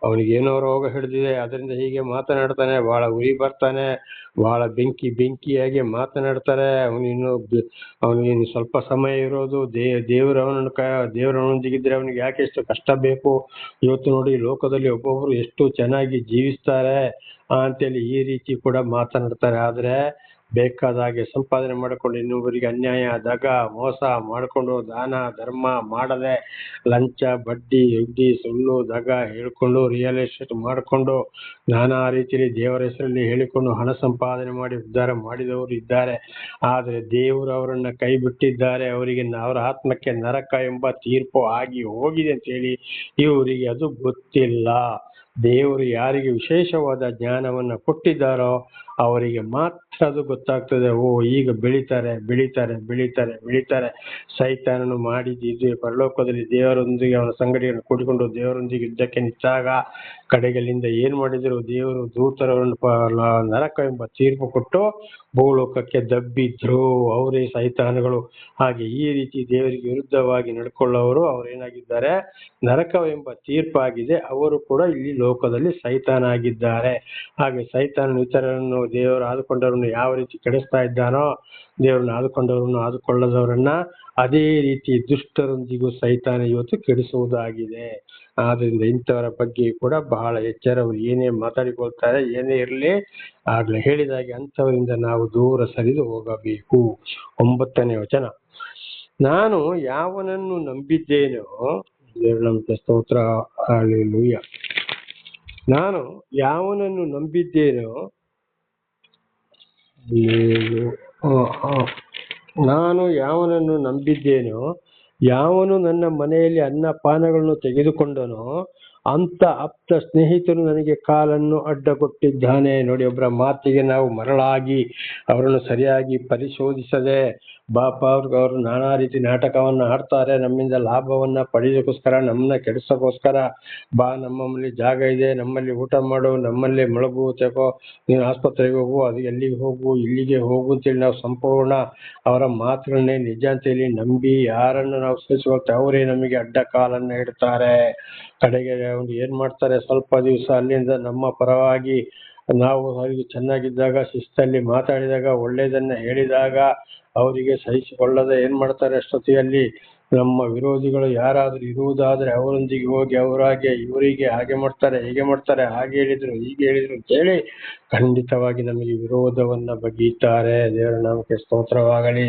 Speaker 1: ಅವನಿಗೇನೋ ರೋಗ ಹಿಡಿದಿದೆ, ಅದರಿಂದ ಹೀಗೆ ಮಾತನಾಡ್ತಾನೆ, ಬಹಳ ಉರಿ ಬರ್ತಾನೆ, ಬಹಳ ಬೆಂಕಿಯಾಗಿ ಮಾತನಾಡ್ತಾರೆ. ಅವನಿಗೆ ಸ್ವಲ್ಪ ಸಮಯ ಇರೋದು. ದೇವರವನೊಂದಿಗಿದ್ರೆ ಅವನಿಗೆ ಯಾಕೆ ಎಷ್ಟು ಕಷ್ಟ ಬೇಕು? ಇವತ್ತು ನೋಡಿ, ಲೋಕದಲ್ಲಿ ಒಬ್ಬೊಬ್ರು ಎಷ್ಟು ಚೆನ್ನಾಗಿ ಜೀವಿಸ್ತಾರೆ ಅಂತೇಳಿ ಈ ರೀತಿ ಕೂಡ ಮಾತನಾಡ್ತಾರೆ. ಆದ್ರೆ ಬೇಕಾದಾಗೆ ಸಂಪಾದನೆ ಮಾಡಿಕೊಂಡು ಇನ್ನೊಬ್ಬರಿಗೆ ಅನ್ಯಾಯ, ದಗ, ಮೋಸ ಮಾಡಿಕೊಂಡು, ದಾನ ಧರ್ಮ ಮಾಡದೆ, ಲಂಚ, ಬಡ್ಡಿ, ಯುದ್ದಿ, ಸುಳ್ಳು, ದಗ ಹೇಳ್ಕೊಂಡು, ರಿಯಲ್ ಎಸ್ಟೇಟ್ ಮಾಡಿಕೊಂಡು, ನಾನಾ ರೀತಿಯಲ್ಲಿ ದೇವರ ಹೆಸರಲ್ಲಿ ಹೇಳಿಕೊಂಡು ಹಣ ಸಂಪಾದನೆ ಮಾಡಿ ಉದ್ಧಾರ ಮಾಡಿದವರು ಇದ್ದಾರೆ. ಆದರೆ ದೇವರು ಅವರನ್ನ ಕೈ ಬಿಟ್ಟಿದ್ದಾರೆ. ಅವರಿಗೆ ಅವರ ಆತ್ಮಕ್ಕೆ ನರಕ ಎಂಬ ತೀರ್ಪು ಆಗಿ ಹೋಗಿದೆ ಅಂತ ಹೇಳಿ ಇವರಿಗೆ ಅದು ಗೊತ್ತಿಲ್ಲ. ದೇವರು ಯಾರಿಗೆ ವಿಶೇಷವಾದ ಜ್ಞಾನವನ್ನ ಕೊಟ್ಟಿದ್ದಾರೋ ಅವರಿಗೆ ಮಾತ್ರ ಅದು ಗೊತ್ತಾಗ್ತದೆ. ಈಗ ಬೆಳೀತಾರೆ. ಸೈತಾನನು ಮಾಡಿದ್ದು ಪರಲೋಕದಲ್ಲಿ ದೇವರೊಂದಿಗೆ ಅವನ ಸಂಗಡಿಯನ್ನು ಕೂಡಿಕೊಂಡು ದೇವರೊಂದಿಗೆ ಯುದ್ಧಕ್ಕೆ ನಿಂತಾಗ ಕಡೆಗಳಿಂದ ಏನ್ ಮಾಡಿದ್ರು, ದೇವರು ದೂತರನ್ನು ನರಕ ಎಂಬ ತೀರ್ಪು ಕೊಟ್ಟು ಭೂಲೋಕಕ್ಕೆ ದಬ್ಬಿದ್ರು. ಅವರೇ ಸೈತಾನಗಳು. ಹಾಗೆ ಈ ರೀತಿ ದೇವರಿಗೆ ವಿರುದ್ಧವಾಗಿ ನಡ್ಕೊಳ್ಳೋರು ಅವರೇನಾಗಿದ್ದಾರೆ, ನರಕವೆಂಬ ತೀರ್ಪಾಗಿದೆ. ಅವರು ಕೂಡ ಇಲ್ಲಿ ಲೋಕದಲ್ಲಿ ಸೈತಾನ ಆಗಿದ್ದಾರೆ. ಹಾಗೆ ಸೈತಾನ ಇತರರನ್ನು, ದೇವರು ಆದುಕೊಂಡವರನ್ನು ಯಾವ ರೀತಿ ಕೆಡಿಸ್ತಾ ಇದ್ದಾನೋ, ದೇವರನ್ನು ಆದುಕೊಂಡವರನ್ನು ಆದುಕೊಳ್ಳದವರನ್ನ ಅದೇ ರೀತಿ ದುಷ್ಟರೊಂದಿಗೂ ಸೈತಾನ ಇವತ್ತು ಕೆಡಿಸುವುದಾಗಿದೆ. ಆದ್ರಿಂದ ಇಂಥವರ ಬಗ್ಗೆ ಕೂಡ ಬಹಳ ಎಚ್ಚರ. ಅವರು ಏನೇ ಮಾತಾಡಿಕೊಳ್ತಾರೆ, ಏನೇ ಇರಲಿ, ಆಗ್ಲೇ ಹೇಳಿದಾಗೆ ಅಂಥವರಿಂದ ನಾವು ದೂರ ಸರಿದು ಹೋಗಬೇಕು. 9ನೇ ವಚನ, ನಾನು ಯಾವನನ್ನು ನಂಬಿದ್ದೇನೋ, ದೇವರ ಸ್ತೋತ್ರ, ಹಲ್ಲೆಲೂಯಾ. ನಾನು ಯಾವನನ್ನು ನಂಬಿದ್ದೇನೋ, ಯಾವನು ನನ್ನ ಮನೆಯಲ್ಲಿ ಅನ್ನಪಾನಗಳನ್ನು ತೆಗೆದುಕೊಂಡನೋ ಅಂತ ಆಪ್ತ ಸ್ನೇಹಿತರು ನನಗೆ ಕಾಲನ್ನು ಅಡ್ಡಕೊಟ್ಟಿದ್ದಾನೆ. ನೋಡಿ, ಒಬ್ಬರ ಮಾತಿಗೆ ನಾವು ಮರಳಾಗಿ ಅವರನ್ನು ಸರಿಯಾಗಿ ಪರಿಶೋಧಿಸದೆ ಬಾಪ ಅವರು ನಾನಾ ರೀತಿ ನಾಟಕವನ್ನ ಆಡ್ತಾರೆ, ನಮ್ಮಿಂದ ಲಾಭವನ್ನ ಪಡೆಯೋದಕ್ಕೋಸ್ಕರ, ನಮ್ಮನ್ನ ಕೆಡಿಸೋಕ್ಕೋಸ್ಕರ. ಬಾ, ನಮ್ಮಲ್ಲಿ ಜಾಗ ಇದೆ, ನಮ್ಮಲ್ಲಿ ಊಟ ಮಾಡು, ನಮ್ಮಲ್ಲಿ ಮಲಗು, ತೆಗೋ, ನೀನು ಆಸ್ಪತ್ರೆಗೆ ಹೋಗು, ಅದು ಎಲ್ಲಿಗೆ ಹೋಗು, ಇಲ್ಲಿಗೆ ಹೋಗು ಅಂತೇಳಿ ನಾವು ಸಂಪೂರ್ಣ ಅವರ ಮಾತುಗಳನ್ನೇ ನಿಜ ಅಂತೇಳಿ ನಂಬಿ ಯಾರನ್ನು ನಾವು ಸೇರಿಸ್ಕೊಳ್ತೇವೆ ಅವರೇ ನಮಗೆ ಅಡ್ಡ ಕಾಲನ್ನ ಇಡ್ತಾರೆ. ಕಡೆಗೆ ಅವ್ರು ಏನ್ ಮಾಡ್ತಾರೆ, ಸ್ವಲ್ಪ ದಿವಸ ಅಲ್ಲಿಂದ ನಮ್ಮ ಪರವಾಗಿ ನಾವು ಅವರಿಗೆ ಚೆನ್ನಾಗಿದ್ದಾಗ, ಶಿಸ್ತಲ್ಲಿ ಮಾತಾಡಿದಾಗ, ಒಳ್ಳೇದನ್ನ ಹೇಳಿದಾಗ ಅವರಿಗೆ ಸಹಿಸಿಕೊಳ್ಳದೆ ಏನ್ ಮಾಡ್ತಾರೆ, ಅಷ್ಟೊತ್ತಿಗೆ ನಮ್ಮ ವಿರೋಧಿಗಳು ಯಾರಾದ್ರೂ ಇರುವುದಾದ್ರೆ ಅವರೊಂದಿಗೆ ಹೋಗಿ ಅವರಾಗೆ ಇವರಿಗೆ ಹಾಗೆ ಮಾಡ್ತಾರೆ, ಹೀಗೆ ಮಾಡ್ತಾರೆ, ಹಾಗೆ ಹೇಳಿದ್ರು, ಹೀಗೆ ಹೇಳಿದ್ರು ಅಂತೇಳಿ ಖಂಡಿತವಾಗಿ ನಮಗೆ ವಿರೋಧವನ್ನ ಬಗೆಯುತ್ತಾರೆ. ದೇವರ ನಾಮಕ್ಕೆ ಸ್ತೋತ್ರವಾಗಲಿ.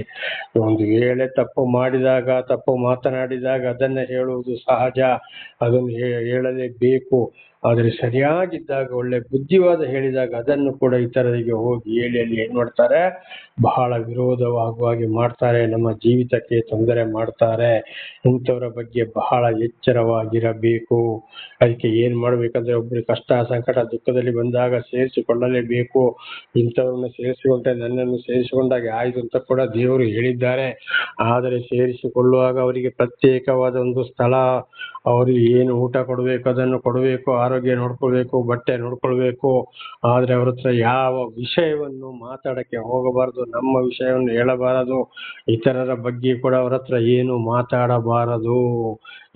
Speaker 1: ಒಂದು ವೇಳೆ ತಪ್ಪು ಮಾಡಿದಾಗ, ತಪ್ಪು ಮಾತನಾಡಿದಾಗ ಅದನ್ನ ಹೇಳುವುದು ಸಹಜ, ಅದನ್ನು ಹೇಳಲೇಬೇಕು. ಆದರೆ ಸರಿಯಾಗಿದ್ದಾಗ, ಒಳ್ಳೆ ಬುದ್ಧಿವಾದ ಹೇಳಿದಾಗ ಅದನ್ನು ಕೂಡ ಇತರರಿಗೆ ಹೋಗಿ ಹೇಳಿ ಅಲ್ಲಿ ಏನ್ ಮಾಡ್ತಾರೆ, ಬಹಳ ವಿರೋಧವಾಗುವ ಹಾಗೆ ಮಾಡ್ತಾರೆ, ನಮ್ಮ ಜೀವಿತಕ್ಕೆ ತೊಂದರೆ ಮಾಡ್ತಾರೆ. ಇಂಥವರ ಬಗ್ಗೆ ಬಹಳ ಎಚ್ಚರವಾಗಿರಬೇಕು. ಅದಕ್ಕೆ ಏನ್ ಮಾಡ್ಬೇಕಂದ್ರೆ, ಒಬ್ರು ಕಷ್ಟ, ಸಂಕಟ, ದುಃಖದಲ್ಲಿ ಬಂದಾಗ ಸೇರಿಸಿಕೊಳ್ಳಲೇಬೇಕು. ಇಂಥವ್ರನ್ನ ಸೇರಿಸಿಕೊಂಡ್ರೆ ನನ್ನನ್ನು ಸೇರಿಸಿಕೊಂಡಾಗ ಆಯ್ತು ಅಂತ ಕೂಡ ದೇವರು ಹೇಳಿದ್ದಾರೆ. ಆದರೆ ಸೇರಿಸಿಕೊಳ್ಳುವಾಗ ಅವರಿಗೆ ಪ್ರತ್ಯೇಕವಾದ ಒಂದು ಸ್ಥಳ, ಅವರಿಗೆ ಏನು ಊಟ ಕೊಡಬೇಕು ಅದನ್ನು ಕೊಡಬೇಕು, ಆರೋಗ್ಯ ನೋಡ್ಕೊಳ್ಬೇಕು, ಬಟ್ಟೆ ನೋಡ್ಕೊಳ್ಬೇಕು. ಆದ್ರೆ ಅವ್ರ ಹತ್ರ ಯಾವ ವಿಷಯವನ್ನು ಮಾತಾಡಕ್ಕೆ ಹೋಗಬಾರದು, ನಮ್ಮ ವಿಷಯವನ್ನು ಹೇಳಬಾರದು, ಇತರರ ಬಗ್ಗೆ ಕೂಡ ಅವ್ರ ಹತ್ರ ಏನು ಮಾತಾಡಬಾರದು.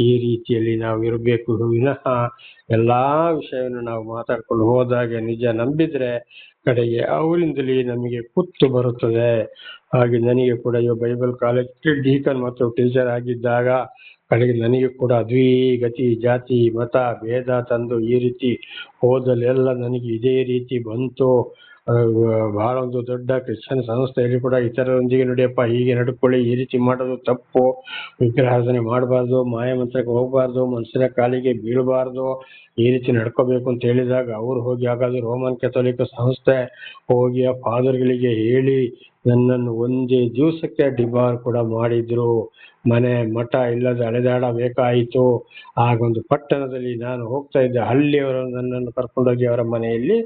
Speaker 1: ಈ ರೀತಿಯಲ್ಲಿ ನಾವು ಇರಬೇಕು. ವಿನಃ ಎಲ್ಲಾ ವಿಷಯವನ್ನು ನಾವು ಮಾತಾಡ್ಕೊಂಡು ಹೋದಾಗ ನಿಜ ನಂಬಿದ್ರೆ ಕಡೆಗೆ ಅವರಿಂದಲೇ ನಮಗೆ ಕುತ್ತು ಬರುತ್ತದೆ. ಹಾಗೆ ನನಗೆ ಕೂಡ ಬೈಬಲ್ ಕಾಲೇಜ್ ಡೀಕನ್ ಮತ್ತು ಟೀಚರ್ ಆಗಿದ್ದಾಗ ಕಡೆಗೆ ನನಗೆ ಕೂಡ ಅದ್ವೀ ಗತಿ, ಜಾತಿ, ಮತ ಭೇದ ತಂದು ಈ ರೀತಿ ಓದಲೆಲ್ಲ ನನಗೆ ಇದೇ ರೀತಿ ಬಂತು. ಬಹಳ ಒಂದು ದೊಡ್ಡ ಕ್ರಿಶ್ಚಿಯನ್ ಸಂಸ್ಥೆಯಲ್ಲಿ ಕೂಡ ಇತರರೊಂದಿಗೆ ನಡೆಯಪ್ಪ, ಹೀಗೆ ನಡ್ಕೊಳ್ಳಿ, ಈ ರೀತಿ ಮಾಡೋದು ತಪ್ಪು, ವಿಗ್ರಹಾರ್ಚನೆ ಮಾಡಬಾರ್ದು, ಮಾಯಮಂತ್ರಕ್ಕೆ ಹೋಗಬಾರ್ದು, ಮನುಷ್ಯರ ಕಾಲಿಗೆ ಬೀಳಬಾರ್ದು, ಈ ರೀತಿ ನಡ್ಕೋಬೇಕು ಅಂತ ಹೇಳಿದಾಗ ಅವರು ಹೋಗಿ ಹಾಗಾದ್ರೆ ರೋಮನ್ ಕೆಥೋಲಿಕ್ ಸಂಸ್ಥೆ ಹೋಗಿ ಆ ಫಾದರ್ಗಳಿಗೆ ಹೇಳಿ ನನ್ನನ್ನು ಒಂದೇ ದಿವಸಕ್ಕೆ ಡಿಬಾರ್ ಕೂಡ ಮಾಡಿದ್ರು. ಮನೆ ಮಠ ಇಲ್ಲದೆ ಅಲೆದಾಡಬೇಕಾಯಿತು. ಆಗೊಂದು ಪಟ್ಟಣದಲ್ಲಿ ನಾನು ಹೋಗ್ತಾ ಇದ್ದೆ, ಹಳ್ಳಿಯವರು ನನ್ನನ್ನು ಕರ್ಕೊಂಡೋಗಿ ಅವರ ಮನೆಯಲ್ಲಿ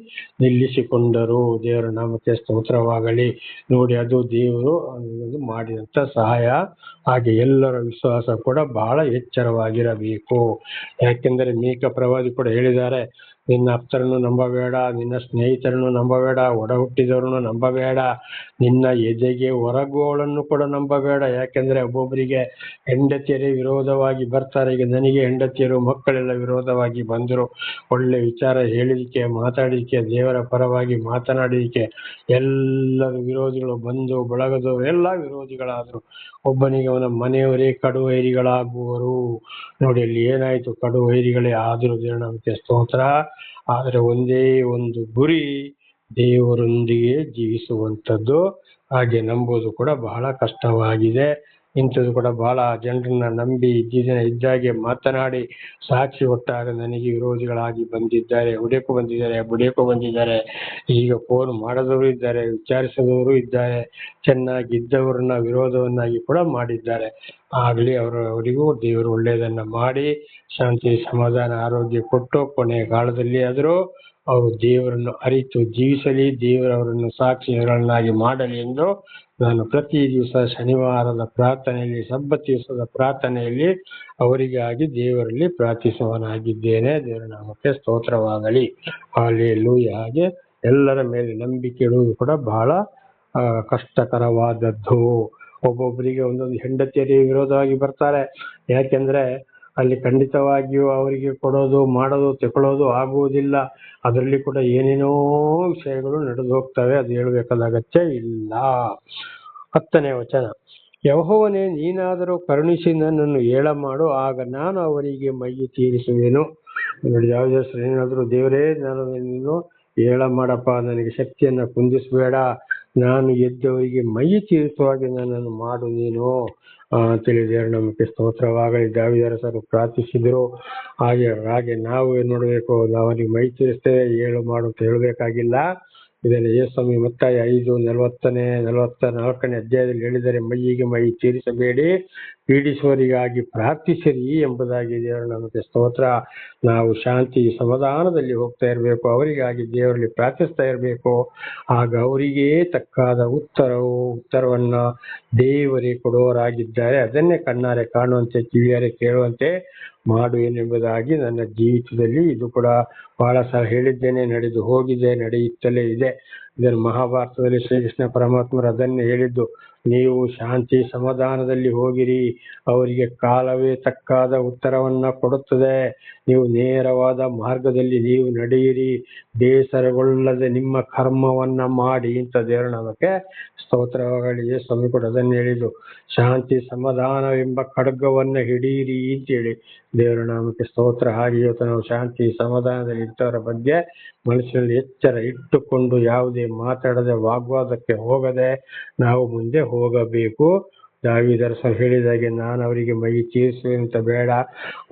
Speaker 1: ನಿಲ್ಲಿಸಿಕೊಂಡರು. ದೇವರ ನಾಮಕ್ಕೆ ಸ್ತೋತ್ರವಾಗಲಿ. ನೋಡಿ, ಅದು ದೇವರು ಮಾಡಿದಂತ ಸಹಾಯ. ಹಾಗೆ ಎಲ್ಲರ ವಿಶ್ವಾಸ ಕೂಡ ಬಹಳ ಎಚ್ಚರವಾಗಿರಬೇಕು. ಯಾಕೆಂದರೆ ಮೀಕ ಪ್ರವಾದಿ ಕೂಡ ಹೇಳಿದ್ದಾರೆ, ನಿನ್ನ ಆಪ್ತರನ್ನು ನಂಬಬೇಡ, ನಿನ್ನ ಸ್ನೇಹಿತರನ್ನು ನಂಬಬೇಡ, ಒಡ ಹುಟ್ಟಿದವರನ್ನು ನಂಬಬೇಡ, ನಿನ್ನ ಎದೆಗೆ ಹೊರಗುವವಳನ್ನು ಕೂಡ ನಂಬಬೇಡ. ಯಾಕೆಂದ್ರೆ ಒಬ್ಬೊಬ್ಬರಿಗೆ ಹೆಂಡತಿಯರೇ ವಿರೋಧವಾಗಿ ಬರ್ತಾರೆ. ಈಗ ನನಗೆ ಹೆಂಡತಿಯರು ಮಕ್ಕಳೆಲ್ಲ ವಿರೋಧವಾಗಿ ಬಂದರು. ಒಳ್ಳೆ ವಿಚಾರ ಹೇಳಿದಕ್ಕೆ, ಮಾತಾಡಿದಕ್ಕೆ, ದೇವರ ಪರವಾಗಿ ಮಾತನಾಡಿದಕ್ಕೆ ಎಲ್ಲರೂ ವಿರೋಧಿಗಳು, ಬಂದು ಬಳಗದವರು ಎಲ್ಲ ವಿರೋಧಿಗಳಾದರು. ಒಬ್ಬನಿಗೆ ಅವನ ಮನೆಯವರೇ ಕಡುವೈರಿಗಳಾಗುವರು. ನೋಡಿ, ಅಲ್ಲಿ ಏನಾಯ್ತು, ಕಡುವೈರಿಗಳೇ ಆದರೂ. ದೇವರ ಸ್ತೋತ್ರ. ಆದರೆ ಒಂದೇ ಒಂದು ಗುರಿ, ದೇವರೊಂದಿಗೆ ಜೀವಿಸುವಂಥದ್ದು. ಹಾಗೆ ನಂಬುವುದು ಕೂಡ ಬಹಳ ಕಷ್ಟವಾಗಿದೆ. ಇಂಥದ್ದು ಕೂಡ ಬಹಳ ಜನರನ್ನ ನಂಬಿ ಇದ್ದಾಗೆ ಮಾತನಾಡಿ ಸಾಕ್ಷಿ ಕೊಟ್ಟಾಗ ನನಗೆ ವಿರೋಧಿಗಳಾಗಿ ಬಂದಿದ್ದಾರೆ, ಹೊಡೆಯಕ್ಕೂ ಬಂದಿದ್ದಾರೆ, ಬುಡಿಯಕ್ಕೂ ಬಂದಿದ್ದಾರೆ. ಈಗ ಫೋನ್ ಮಾಡದವರು ಇದ್ದಾರೆ, ವಿಚಾರಿಸಿದವರು ಇದ್ದಾರೆ, ಚೆನ್ನಾಗಿದ್ದವರನ್ನ ವಿರೋಧವನ್ನಾಗಿ ಕೂಡ ಮಾಡಿದ್ದಾರೆ. ಆಗಲಿ ಅವರಿಗೂ ದೇವರು ಒಳ್ಳೆಯದನ್ನ ಮಾಡಿ ಶಾಂತಿ, ಸಮಾಧಾನ, ಆರೋಗ್ಯ ಕೊಟ್ಟು ಕೊನೆಯ ಕಾಲದಲ್ಲಿ ಆದರೂ ಅವರು ದೇವರನ್ನು ಅರಿತು ಜೀವಿಸಲಿ, ದೇವರವರನ್ನು ಸಾಕ್ಷಿಗಳನ್ನಾಗಿ ಮಾಡಲಿ ಎಂದು ನಾನು ಪ್ರತಿ ದಿವಸ ಶನಿವಾರದ ಪ್ರಾರ್ಥನೆಯಲ್ಲಿ, ಸಬ್ಬತ್ ದಿವಸದ ಪ್ರಾರ್ಥನೆಯಲ್ಲಿ ಅವರಿಗಾಗಿ ದೇವರಲ್ಲಿ ಪ್ರಾರ್ಥಿಸುವನಾಗಿದ್ದೇನೆ. ದೇವರ ನಾಮಕ್ಕೆ ಸ್ತೋತ್ರವಾಗಲಿ. ಹಲ್ಲೆಲೂಯಾ. ಹಾಗೆ ಎಲ್ಲರ ಮೇಲೆ ನಂಬಿಕೆ ಇಡುವುದು ಕೂಡ ಬಹಳ ಕಷ್ಟಕರವಾದದ್ದು. ಒಬ್ಬೊಬ್ಬರಿಗೆ ಒಂದೊಂದು ಹೆಂಡತಿಯರಿಗೆ ವಿರೋಧವಾಗಿ ಬರ್ತಾರೆ. ಯಾಕೆಂದ್ರೆ ಅಲ್ಲಿ ಖಂಡಿತವಾಗಿಯೂ ಅವರಿಗೆ ಕೊಡೋದು, ಮಾಡೋದು, ತಗೊಳ್ಳೋದು ಆಗುವುದಿಲ್ಲ. ಅದರಲ್ಲಿ ಕೂಡ ಏನೇನೋ ವಿಷಯಗಳು ನಡೆದು ಹೋಗ್ತವೆ. ಅದು ಹೇಳಬೇಕಾದ ಅಗತ್ಯ ಇಲ್ಲ. 10ನೇ ವಚನ, ಯೆಹೋವನೇ, ನೀನಾದರೂ ಕರುಣಿಸಿ ನನ್ನನ್ನು ಏಳ ಮಾಡು, ಆಗ ನಾನು ಅವರಿಗೆ ಮೈ ತೀರಿಸುವೆನು. ನೋಡಿ, ಯಾವುದೇ ಹೆಸರು ಏನಾದರೂ, ದೇವರೇ ನಾನು ನೀನು ಏಳ ಮಾಡಪ್ಪ, ನನಗೆ ಶಕ್ತಿಯನ್ನ ಕುಂದಿಸಬೇಡ, ನಾನು ಎದ್ದವರಿಗೆ ಮೈ ತೀರಿಸುವಾಗೆ ನನ್ನನ್ನು ಮಾಡು ನೀನು ಅಂತೇಳಿ ದೇವರ ನಮಗೆ ಸ್ತೋತ್ರವಾಗಲಿ. ದಾವೀದರಸರು ಪ್ರಾರ್ಥಿಸಿದರು. ಹಾಗೆ ನಾವು ಏನ್ ನೋಡ್ಬೇಕು, ಅವರಿಗೆ ಮೈ ತೀರಿಸ್ತೇವೆ, ಏಳು ಮಾಡು ಅಂತ ಹೇಳಬೇಕಾಗಿಲ್ಲ. ಇದನ್ನು ಯೇಸುಸ್ವಾಮಿ ಮತ್ತಾಯ 5:44 ಅಧ್ಯಾಯದಲ್ಲಿ ಹೇಳಿದರೆ, ಮೈಯಿಗೆ ಮೈ ತೀರಿಸಬೇಡಿ, ಪೀಡಿಸುವವರಿಗಾಗಿ ಪ್ರಾರ್ಥಿಸಿರಿ ಎಂಬುದಾಗಿ. ದೇವರು ನಮಗೆ ಸ್ತೋತ್ರ. ನಾವು ಶಾಂತಿ ಸಮಾಧಾನದಲ್ಲಿ ಹೋಗ್ತಾ ಇರಬೇಕು, ಅವರಿಗಾಗಿ ದೇವರಲ್ಲಿ ಪ್ರಾರ್ಥಿಸ್ತಾ ಇರಬೇಕು. ಆಗ ಅವರಿಗೆ ತಕ್ಕಾದ ಉತ್ತರವನ್ನ ದೇವರೇ ಕೊಡುವವರಾಗಿದ್ದಾರೆ. ಅದನ್ನೇ ಕಣ್ಣಾರೆ ಕಾಣುವಂತೆ, ಕಿವಿಯಾರೆ ಕೇಳುವಂತೆ ಮಾಡುವೆನೆಂಬುದಾಗಿ ನನ್ನ ಜೀವಿತದಲ್ಲಿ ಇದು ಕೂಡ ಬಹಳ ಸಲ ಹೇಳಿದ್ದೇನೆ, ನಡೆದು ಹೋಗಿದೆ, ನಡೆಯುತ್ತಲೇ ಇದೆ. ಇದನ್ನು ಮಹಾಭಾರತದಲ್ಲಿ ಶ್ರೀಕೃಷ್ಣ ಪರಮಾತ್ಮರು ಅದನ್ನೇ ಹೇಳಿದ್ದು, ನೀವು ಶಾಂತಿ ಸಮಾಧಾನದಲ್ಲಿ ಹೋಗಿರಿ, ಅವರಿಗೆ ಕಾಲವೇ ತಕ್ಕಾದ ಉತ್ತರವನ್ನ ಕೊಡುತ್ತದೆ. ನೀವು ನೇರವಾದ ಮಾರ್ಗದಲ್ಲಿ ನೀವು ನಡೆಯಿರಿ, ಬೇಸರಗೊಳ್ಳದೆ ನಿಮ್ಮ ಕರ್ಮವನ್ನ ಮಾಡಿ ಅಂತ ದೇವರ ನಾಮಕ್ಕೆ ಸ್ತೋತ್ರವಾಗಲಿ. ಸ್ವಾಮಿ ಕೂಡ ಅದನ್ನು ಹೇಳಿದ್ದು, ಶಾಂತಿ ಸಮಾಧಾನವೆಂಬ ಖಡ್ಗವನ್ನ ಹಿಡಿಯಿರಿ ಅಂತೇಳಿ. ದೇವರ ನಾಮಕ್ಕೆ ಸ್ತೋತ್ರ. ಹಾಗೆ ಇವತ್ತು ನಾವು ಶಾಂತಿ ಸಮಾಧಾನದಲ್ಲಿ ಇರ್ತವರ ಬಗ್ಗೆ ಮನಸ್ಸಿನಲ್ಲಿ ಎಚ್ಚರ ಇಟ್ಟುಕೊಂಡು ಯಾವುದೇ ಮಾತಾಡದೆ ವಾಗ್ವಾದಕ್ಕೆ ಹೋಗದೆ ನಾವು ಮುಂದೆ ಹೋಗಬೇಕು. ದಾವೀದರ ಹೇಳಿದಾಗೆ, ನಾನು ಅವರಿಗೆ ಮೈ ತೀರಿಸುವಂತ ಬೇಡ.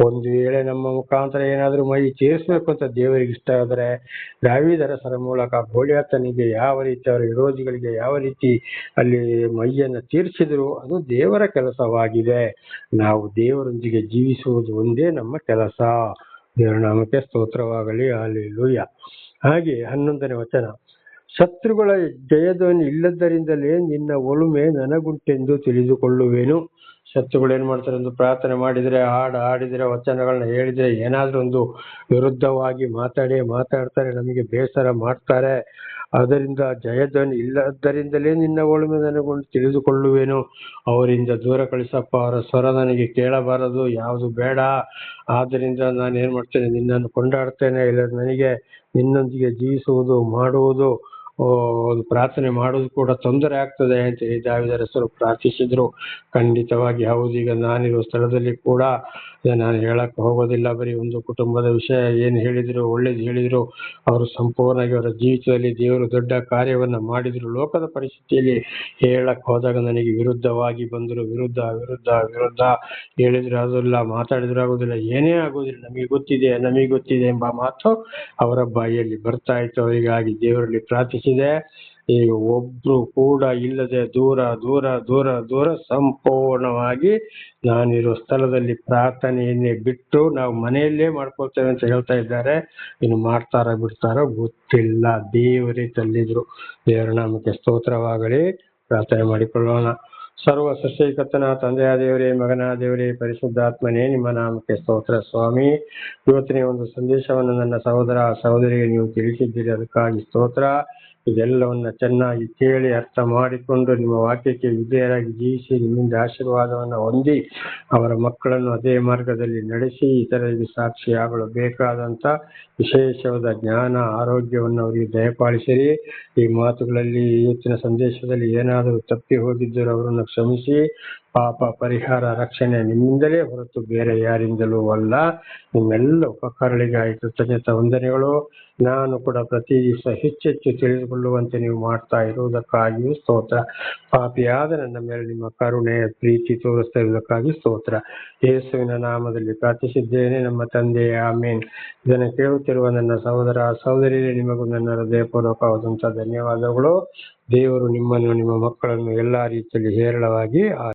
Speaker 1: ಒಂದು ವೇಳೆ ನಮ್ಮ ಮುಖಾಂತರ ಏನಾದರೂ ಮೈ ತೀರಿಸಬೇಕು ಅಂತ ದೇವರಿಗೆ ಇಷ್ಟ ಆದರೆ, ದಾವೀದರ ಮೂಲಕ ಗೋಲಿಯಾತನಿಗೆ ಯಾವ ರೀತಿ, ಅವರ ವಿರೋಧಿಗಳಿಗೆ ಯಾವ ರೀತಿ ಅಲ್ಲಿ ಮೈಯನ್ನು ತೀರಿಸಿದ್ರು, ಅದು ದೇವರ ಕೆಲಸವಾಗಿದೆ. ನಾವು ದೇವರೊಂದಿಗೆ ಜೀವಿಸುವುದು ಒಂದೇ ನಮ್ಮ ಕೆಲಸ. ದೇವರ ನಾಮಕ್ಕೆ ಸ್ತೋತ್ರವಾಗಲಿ. ಹಲ್ಲೆಲೂಯಾ. ಹಾಗೆ 11ನೇ ವಚನ, ಶತ್ರುಗಳ ಜಯಧ್ವನಿ ಇಲ್ಲದರಿಂದಲೇ ನಿನ್ನ ಒಲುಮೆ ನನಗುಂಟೆಂದು ತಿಳಿದುಕೊಳ್ಳುವೆನು. ಶತ್ರುಗಳು ಏನ್ ಮಾಡ್ತಾರೆ, ಒಂದು ಪ್ರಾರ್ಥನೆ ಮಾಡಿದ್ರೆ, ಹಾಡಿದ್ರೆ, ವಚನಗಳನ್ನ ಹೇಳಿದ್ರೆ, ಏನಾದ್ರೂ ಒಂದು ವಿರುದ್ಧವಾಗಿ ಮಾತಾಡ್ತಾರೆ, ನಮಗೆ ಬೇಸರ ಮಾಡ್ತಾರೆ. ಅದರಿಂದ ಜಯಧ್ವನಿ ಇಲ್ಲದರಿಂದಲೇ ನಿನ್ನ ಒಲುಮೆ ನನಗುಂಟು ತಿಳಿದುಕೊಳ್ಳುವೆನು. ಅವರಿಂದ ದೂರ ಕಳಿಸಪ್ಪ, ಅವರ ಸ್ವರ ನನಗೆ ಕೇಳಬಾರದು, ಯಾವುದು ಬೇಡ. ಆದ್ದರಿಂದ ನಾನು ಏನ್ ಮಾಡ್ತೇನೆ, ನಿನ್ನನ್ನು ಕೊಂಡಾಡ್ತೇನೆ. ಇಲ್ಲ ನನಗೆ ನಿನ್ನೊಂದಿಗೆ ಜೀವಿಸುವುದು, ಮಾಡುವುದು, ಒಂದು ಪ್ರಾರ್ಥನೆ ಮಾಡೋದು ಕೂಡ ತೊಂದರೆ ಆಗ್ತದೆ ಅಂತ ಹೇಳಿ ದಾವೀದರ ಪ್ರಾರ್ಥಿಸಿದ್ರು. ಖಂಡಿತವಾಗಿ ಹೌದು. ಈಗ ನಾನಿರುವ ಸ್ಥಳದಲ್ಲಿ ಕೂಡ ನಾನು ಹೇಳಕ್ ಹೋಗೋದಿಲ್ಲ. ಬರೀ ಒಂದು ಕುಟುಂಬದ ವಿಷಯ ಏನು ಹೇಳಿದ್ರು, ಒಳ್ಳೇದು ಹೇಳಿದ್ರು, ಅವರು ಸಂಪೂರ್ಣವಾಗಿ ಅವರ ಜೀವಿತದಲ್ಲಿ ದೇವರು ದೊಡ್ಡ ಕಾರ್ಯವನ್ನ ಮಾಡಿದ್ರು. ಲೋಕದ ಪರಿಸ್ಥಿತಿಯಲ್ಲಿ ಹೇಳಕ್ ಹೋದಾಗ ನನಗೆ ವಿರುದ್ಧವಾಗಿ ಬಂದರು, ವಿರುದ್ಧ ಹೇಳಿದ್ರು ಆಗೋದಿಲ್ಲ, ಮಾತಾಡಿದ್ರು ಆಗೋದಿಲ್ಲ, ಏನೇ ಆಗೋದಿಲ್ಲ, ನಮಗೆ ಗೊತ್ತಿದೆ ಎಂಬ ಮಾತು ಅವರ ಬಾಯಿಯಲ್ಲಿ ಬರ್ತಾ ಇತ್ತು. ಅವರಿಗಾಗಿ ದೇವರಲ್ಲಿ ಪ್ರಾರ್ಥಿಸಿದೆ. ಈಗ ಒಬ್ರು ಕೂಡ ಇಲ್ಲದೆ ದೂರ ಸಂಪೂರ್ಣವಾಗಿ ನಾನಿರೋ ಸ್ಥಳದಲ್ಲಿ ಪ್ರಾರ್ಥನೆಯನ್ನೇ ಬಿಟ್ಟು ನಾವು ಮನೆಯಲ್ಲೇ ಮಾಡ್ಕೊಳ್ತೇವೆ ಅಂತ ಹೇಳ್ತಾ ಇದ್ದಾರೆ. ಇನ್ನು ಮಾಡ್ತಾರ ಬಿಡ್ತಾರೋ ಗೊತ್ತಿಲ್ಲ. ದೇವರೇ ತಂದಿದ್ರು. ದೇವರ ನಾಮಕ್ಕೆ ಸ್ತೋತ್ರವಾಗಲಿ. ಪ್ರಾರ್ಥನೆ ಮಾಡಿಕೊಳ್ಳೋಣ. ಸರ್ವ ಸೃಷ್ಟಿಕರ್ತನ ತಂದೆಯ ದೇವರೇ, ಮಗನ ದೇವರೇ, ಪರಿಶುದ್ಧಾತ್ಮನೇ, ನಿಮ್ಮ ನಾಮಕ್ಕೆ ಸ್ತೋತ್ರ. ಸ್ವಾಮಿ, ಇವತ್ತಿನ ಒಂದು ಸಂದೇಶವನ್ನು ನನ್ನ ಸಹೋದರ ಸಹೋದರಿಗೆ ನೀವು ತಿಳಿಸಿದ್ದೀರಿ, ಅದಕ್ಕಾಗಿ ಸ್ತೋತ್ರ. ಇದೆಲ್ಲವನ್ನ ಚೆನ್ನಾಗಿ ಕೇಳಿ ಅರ್ಥ ಮಾಡಿಕೊಂಡು ನಿಮ್ಮ ವಾಕ್ಯಕ್ಕೆ ವಿಧೇಯರಾಗಿ ಜೀವಿಸಿ ನಿಮ್ಮಿಂದ ಆಶೀರ್ವಾದವನ್ನು ಹೊಂದಿ ಅವರ ಮಕ್ಕಳನ್ನು ಅದೇ ಮಾರ್ಗದಲ್ಲಿ ನಡೆಸಿ ಇತರರಿಗೆ ಸಾಕ್ಷಿಯಾಗಲು ಬೇಕಾದಂತ ವಿಶೇಷವಾದ ಜ್ಞಾನ, ಆರೋಗ್ಯವನ್ನು ಅವರಿಗೆ ದಯಪಾಲಿಸಿರಿ. ಈ ಮಾತುಗಳಲ್ಲಿ, ಇವತ್ತಿನ ಸಂದೇಶದಲ್ಲಿ ಏನಾದರೂ ತಪ್ಪಿ ಹೋಗಿದ್ದರೂ ಅವರನ್ನು ಕ್ಷಮಿಸಿ. ಪಾಪ ಪರಿಹಾರ, ರಕ್ಷಣೆ ನಿಮ್ಮಿಂದಲೇ ಹೊರತು ಬೇರೆ ಯಾರಿಂದಲೂ ಅಲ್ಲ. ನಿಮ್ಮೆಲ್ಲ ಉಪಕಾರಗಳಿಗಾಗಿ ಕೃತಜ್ಞತಾ ವಂದನೆಗಳು. ನಾನು ಕೂಡ ಪ್ರತಿ ದಿವಸ ಹೆಚ್ಚೆಚ್ಚು ತಿಳಿದುಕೊಳ್ಳುವಂತೆ ನೀವು ಮಾಡ್ತಾ ಇರುವುದಕ್ಕಾಗಿಯೂ ಸ್ತೋತ್ರ. ಪಾಪಿಯಾದ ನನ್ನ ಮೇಲೆ ನಿಮ್ಮ ಕರುಣೆ, ಪ್ರೀತಿ ತೋರಿಸ್ತಾ ಇರುವುದಕ್ಕಾಗಿ ಸ್ತೋತ್ರ. ಯೇಸುವಿನ ನಾಮದಲ್ಲಿ ಪ್ರಾರ್ಥಿಸಿದ್ದೇನೆ ನಮ್ಮ ತಂದೆಯೇ, ಆಮೇನ್. ಇದನ್ನು ಕೇಳುತ್ತಿರುವ ನನ್ನ ಸಹೋದರ ಸಹೋದರಿಯರೇ, ನಿಮಗೂ ನನ್ನ ಹೃದಯಪೂರ್ವಕವಾದಂತಹ ಧನ್ಯವಾದಗಳು. ದೇವರು ನಿಮ್ಮನ್ನು, ನಿಮ್ಮ ಮಕ್ಕಳನ್ನು ಎಲ್ಲಾ ರೀತಿಯಲ್ಲಿ ಹೇರಳವಾಗಿ